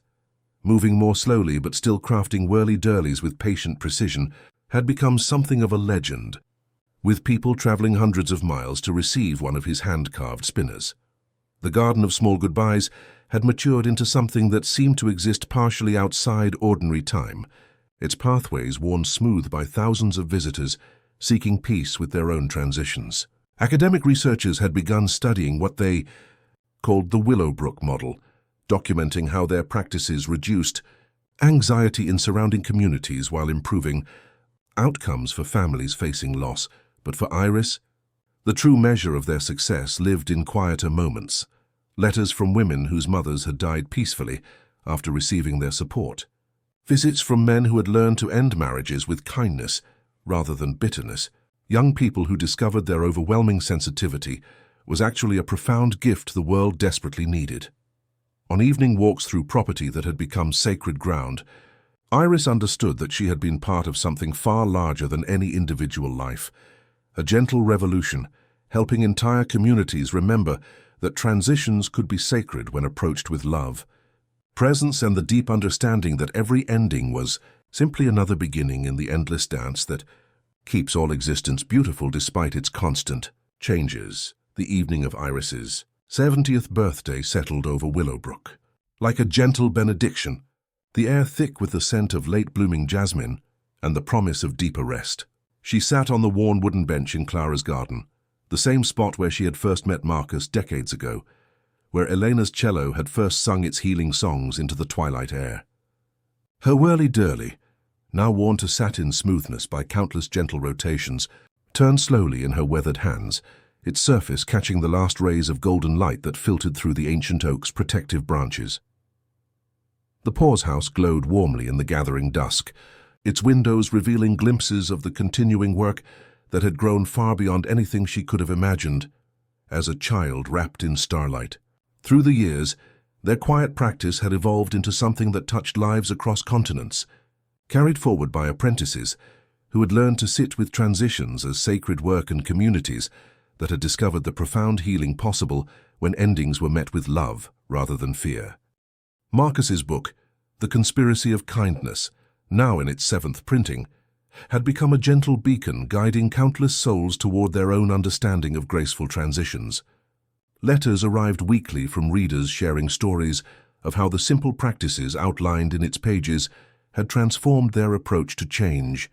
moving more slowly but still crafting whirly dirlies with patient precision, had become something of a legend, with people traveling hundreds of miles to receive one of his hand-carved spinners. The Garden of Small Goodbyes had matured into something that seemed to exist partially outside ordinary time, its pathways worn smooth by thousands of visitors seeking peace with their own transitions. Academic researchers had begun studying what they called the Willowbrook model, documenting how their practices reduced anxiety in surrounding communities while improving outcomes for families facing loss. But for Iris, the true measure of their success lived in quieter moments. Letters from women whose mothers had died peacefully after receiving their support. Visits from men who had learned to end marriages with kindness rather than bitterness. Young people who discovered their overwhelming sensitivity was actually a profound gift the world desperately needed. On evening walks through property that had become sacred ground, Iris understood that she had been part of something far larger than any individual life. A gentle revolution, helping entire communities remember that transitions could be sacred when approached with love, presence, and the deep understanding that every ending was simply another beginning in the endless dance that keeps all existence beautiful despite its constant changes. The evening of Iris's 70th birthday settled over Willowbrook. Like a gentle benediction, the air thick with the scent of late-blooming jasmine and the promise of deeper rest. She sat on the worn wooden bench in Clara's garden, the same spot where she had first met Marcus decades ago, where Elena's cello had first sung its healing songs into the twilight air. Her Whirly Dirly, now worn to satin smoothness by countless gentle rotations, turned slowly in her weathered hands, its surface catching the last rays of golden light that filtered through the ancient oak's protective branches. The Pause House glowed warmly in the gathering dusk, its windows revealing glimpses of the continuing work that had grown far beyond anything she could have imagined as a child wrapped in starlight. Through the years, their quiet practice had evolved into something that touched lives across continents, carried forward by apprentices who had learned to sit with transitions as sacred work and communities that had discovered the profound healing possible when endings were met with love rather than fear. Marcus's book, The Conspiracy of Kindness, now in its 7th printing, had become a gentle beacon guiding countless souls toward their own understanding of graceful transitions. Letters arrived weekly from readers sharing stories of how the simple practices outlined in its pages had transformed their approach to change,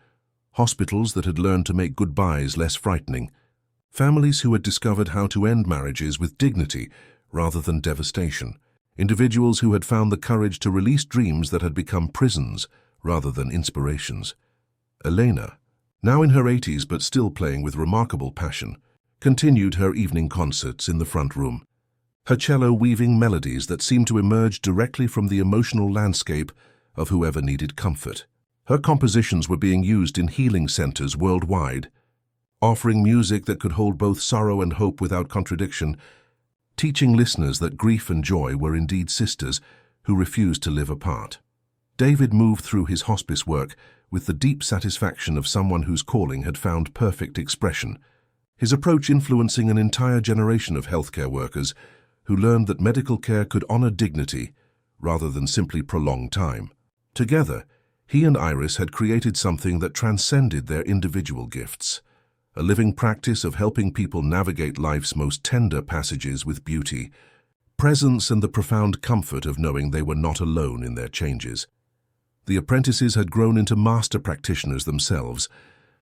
hospitals that had learned to make goodbyes less frightening, families who had discovered how to end marriages with dignity rather than devastation, individuals who had found the courage to release dreams that had become prisons rather than inspirations. Elena, now in her 80s but still playing with remarkable passion, continued her evening concerts in the front room, her cello weaving melodies that seemed to emerge directly from the emotional landscape of whoever needed comfort. Her compositions were being used in healing centers worldwide, offering music that could hold both sorrow and hope without contradiction, teaching listeners that grief and joy were indeed sisters who refused to live apart. David moved through his hospice work with the deep satisfaction of someone whose calling had found perfect expression, his approach influencing an entire generation of healthcare workers who learned that medical care could honor dignity rather than simply prolong time. Together, he and Iris had created something that transcended their individual gifts, a living practice of helping people navigate life's most tender passages with beauty, presence, and the profound comfort of knowing they were not alone in their changes. The apprentices had grown into master practitioners themselves,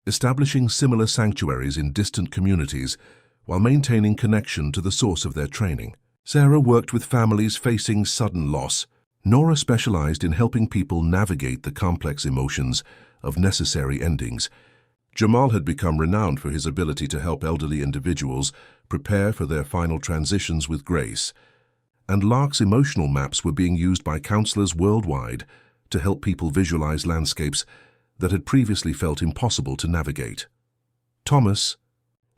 establishing similar sanctuaries in distant communities while maintaining connection to the source of their training. Sarah worked with families facing sudden loss, Nora specialized in helping people navigate the complex emotions of necessary endings. Jamal had become renowned for his ability to help elderly individuals prepare for their final transitions with grace. And Lark's emotional maps were being used by counselors worldwide to help people visualize landscapes that had previously felt impossible to navigate. Thomas,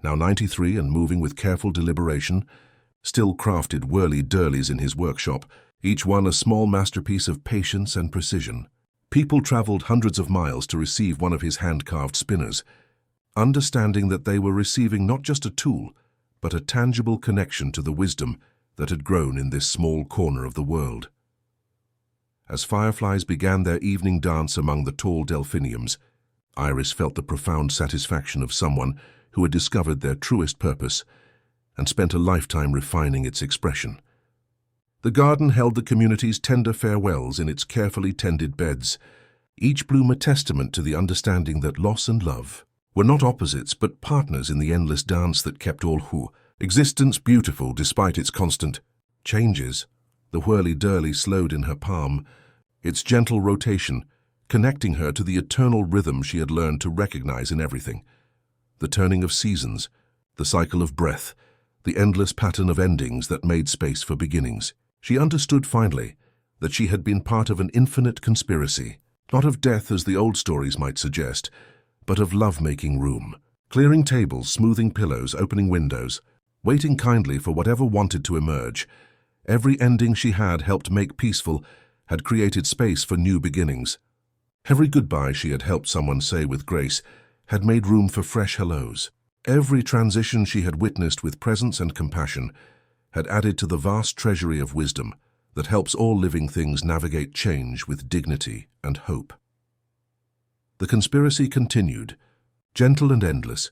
now 93 and moving with careful deliberation, still crafted Whirly Dirlies in his workshop, each one a small masterpiece of patience and precision. People traveled hundreds of miles to receive one of his hand-carved spinners, understanding that they were receiving not just a tool, but a tangible connection to the wisdom that had grown in this small corner of the world. As fireflies began their evening dance among the tall delphiniums, Iris felt the profound satisfaction of someone who had discovered their truest purpose and spent a lifetime refining its expression. The garden held the community's tender farewells in its carefully tended beds, each bloom a testament to the understanding that loss and love were not opposites but partners in the endless dance that kept all existence beautiful despite its constant changes. The Whirly Dirly slowed in her palm, its gentle rotation connecting her to the eternal rhythm she had learned to recognize in everything. The turning of seasons, the cycle of breath, the endless pattern of endings that made space for beginnings. She understood finally that she had been part of an infinite conspiracy, not of death as the old stories might suggest, but of love-making room, clearing tables, smoothing pillows, opening windows, waiting kindly for whatever wanted to emerge. Every ending she had helped make peaceful, had created space for new beginnings. Every goodbye she had helped someone say with grace had made room for fresh hellos. Every transition she had witnessed with presence and compassion had added to the vast treasury of wisdom that helps all living things navigate change with dignity and hope. The conspiracy continued, gentle and endless,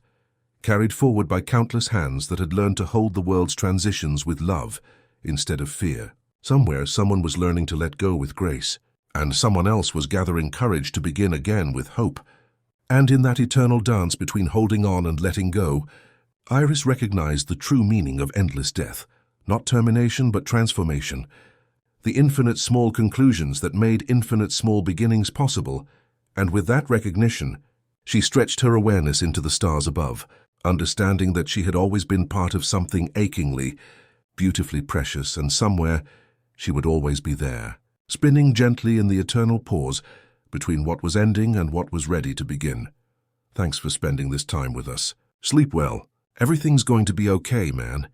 carried forward by countless hands that had learned to hold the world's transitions with love instead of fear. Somewhere someone was learning to let go with grace, and someone else was gathering courage to begin again with hope. And in that eternal dance between holding on and letting go, Iris recognized the true meaning of endless death, not termination but transformation, the infinite small conclusions that made infinite small beginnings possible. And with that recognition, she stretched her awareness into the stars above, understanding that she had always been part of something achingly, beautifully precious, and somewhere she would always be there, spinning gently in the eternal pause between what was ending and what was ready to begin. Thanks for spending this time with us. Sleep well. Everything's going to be okay, man.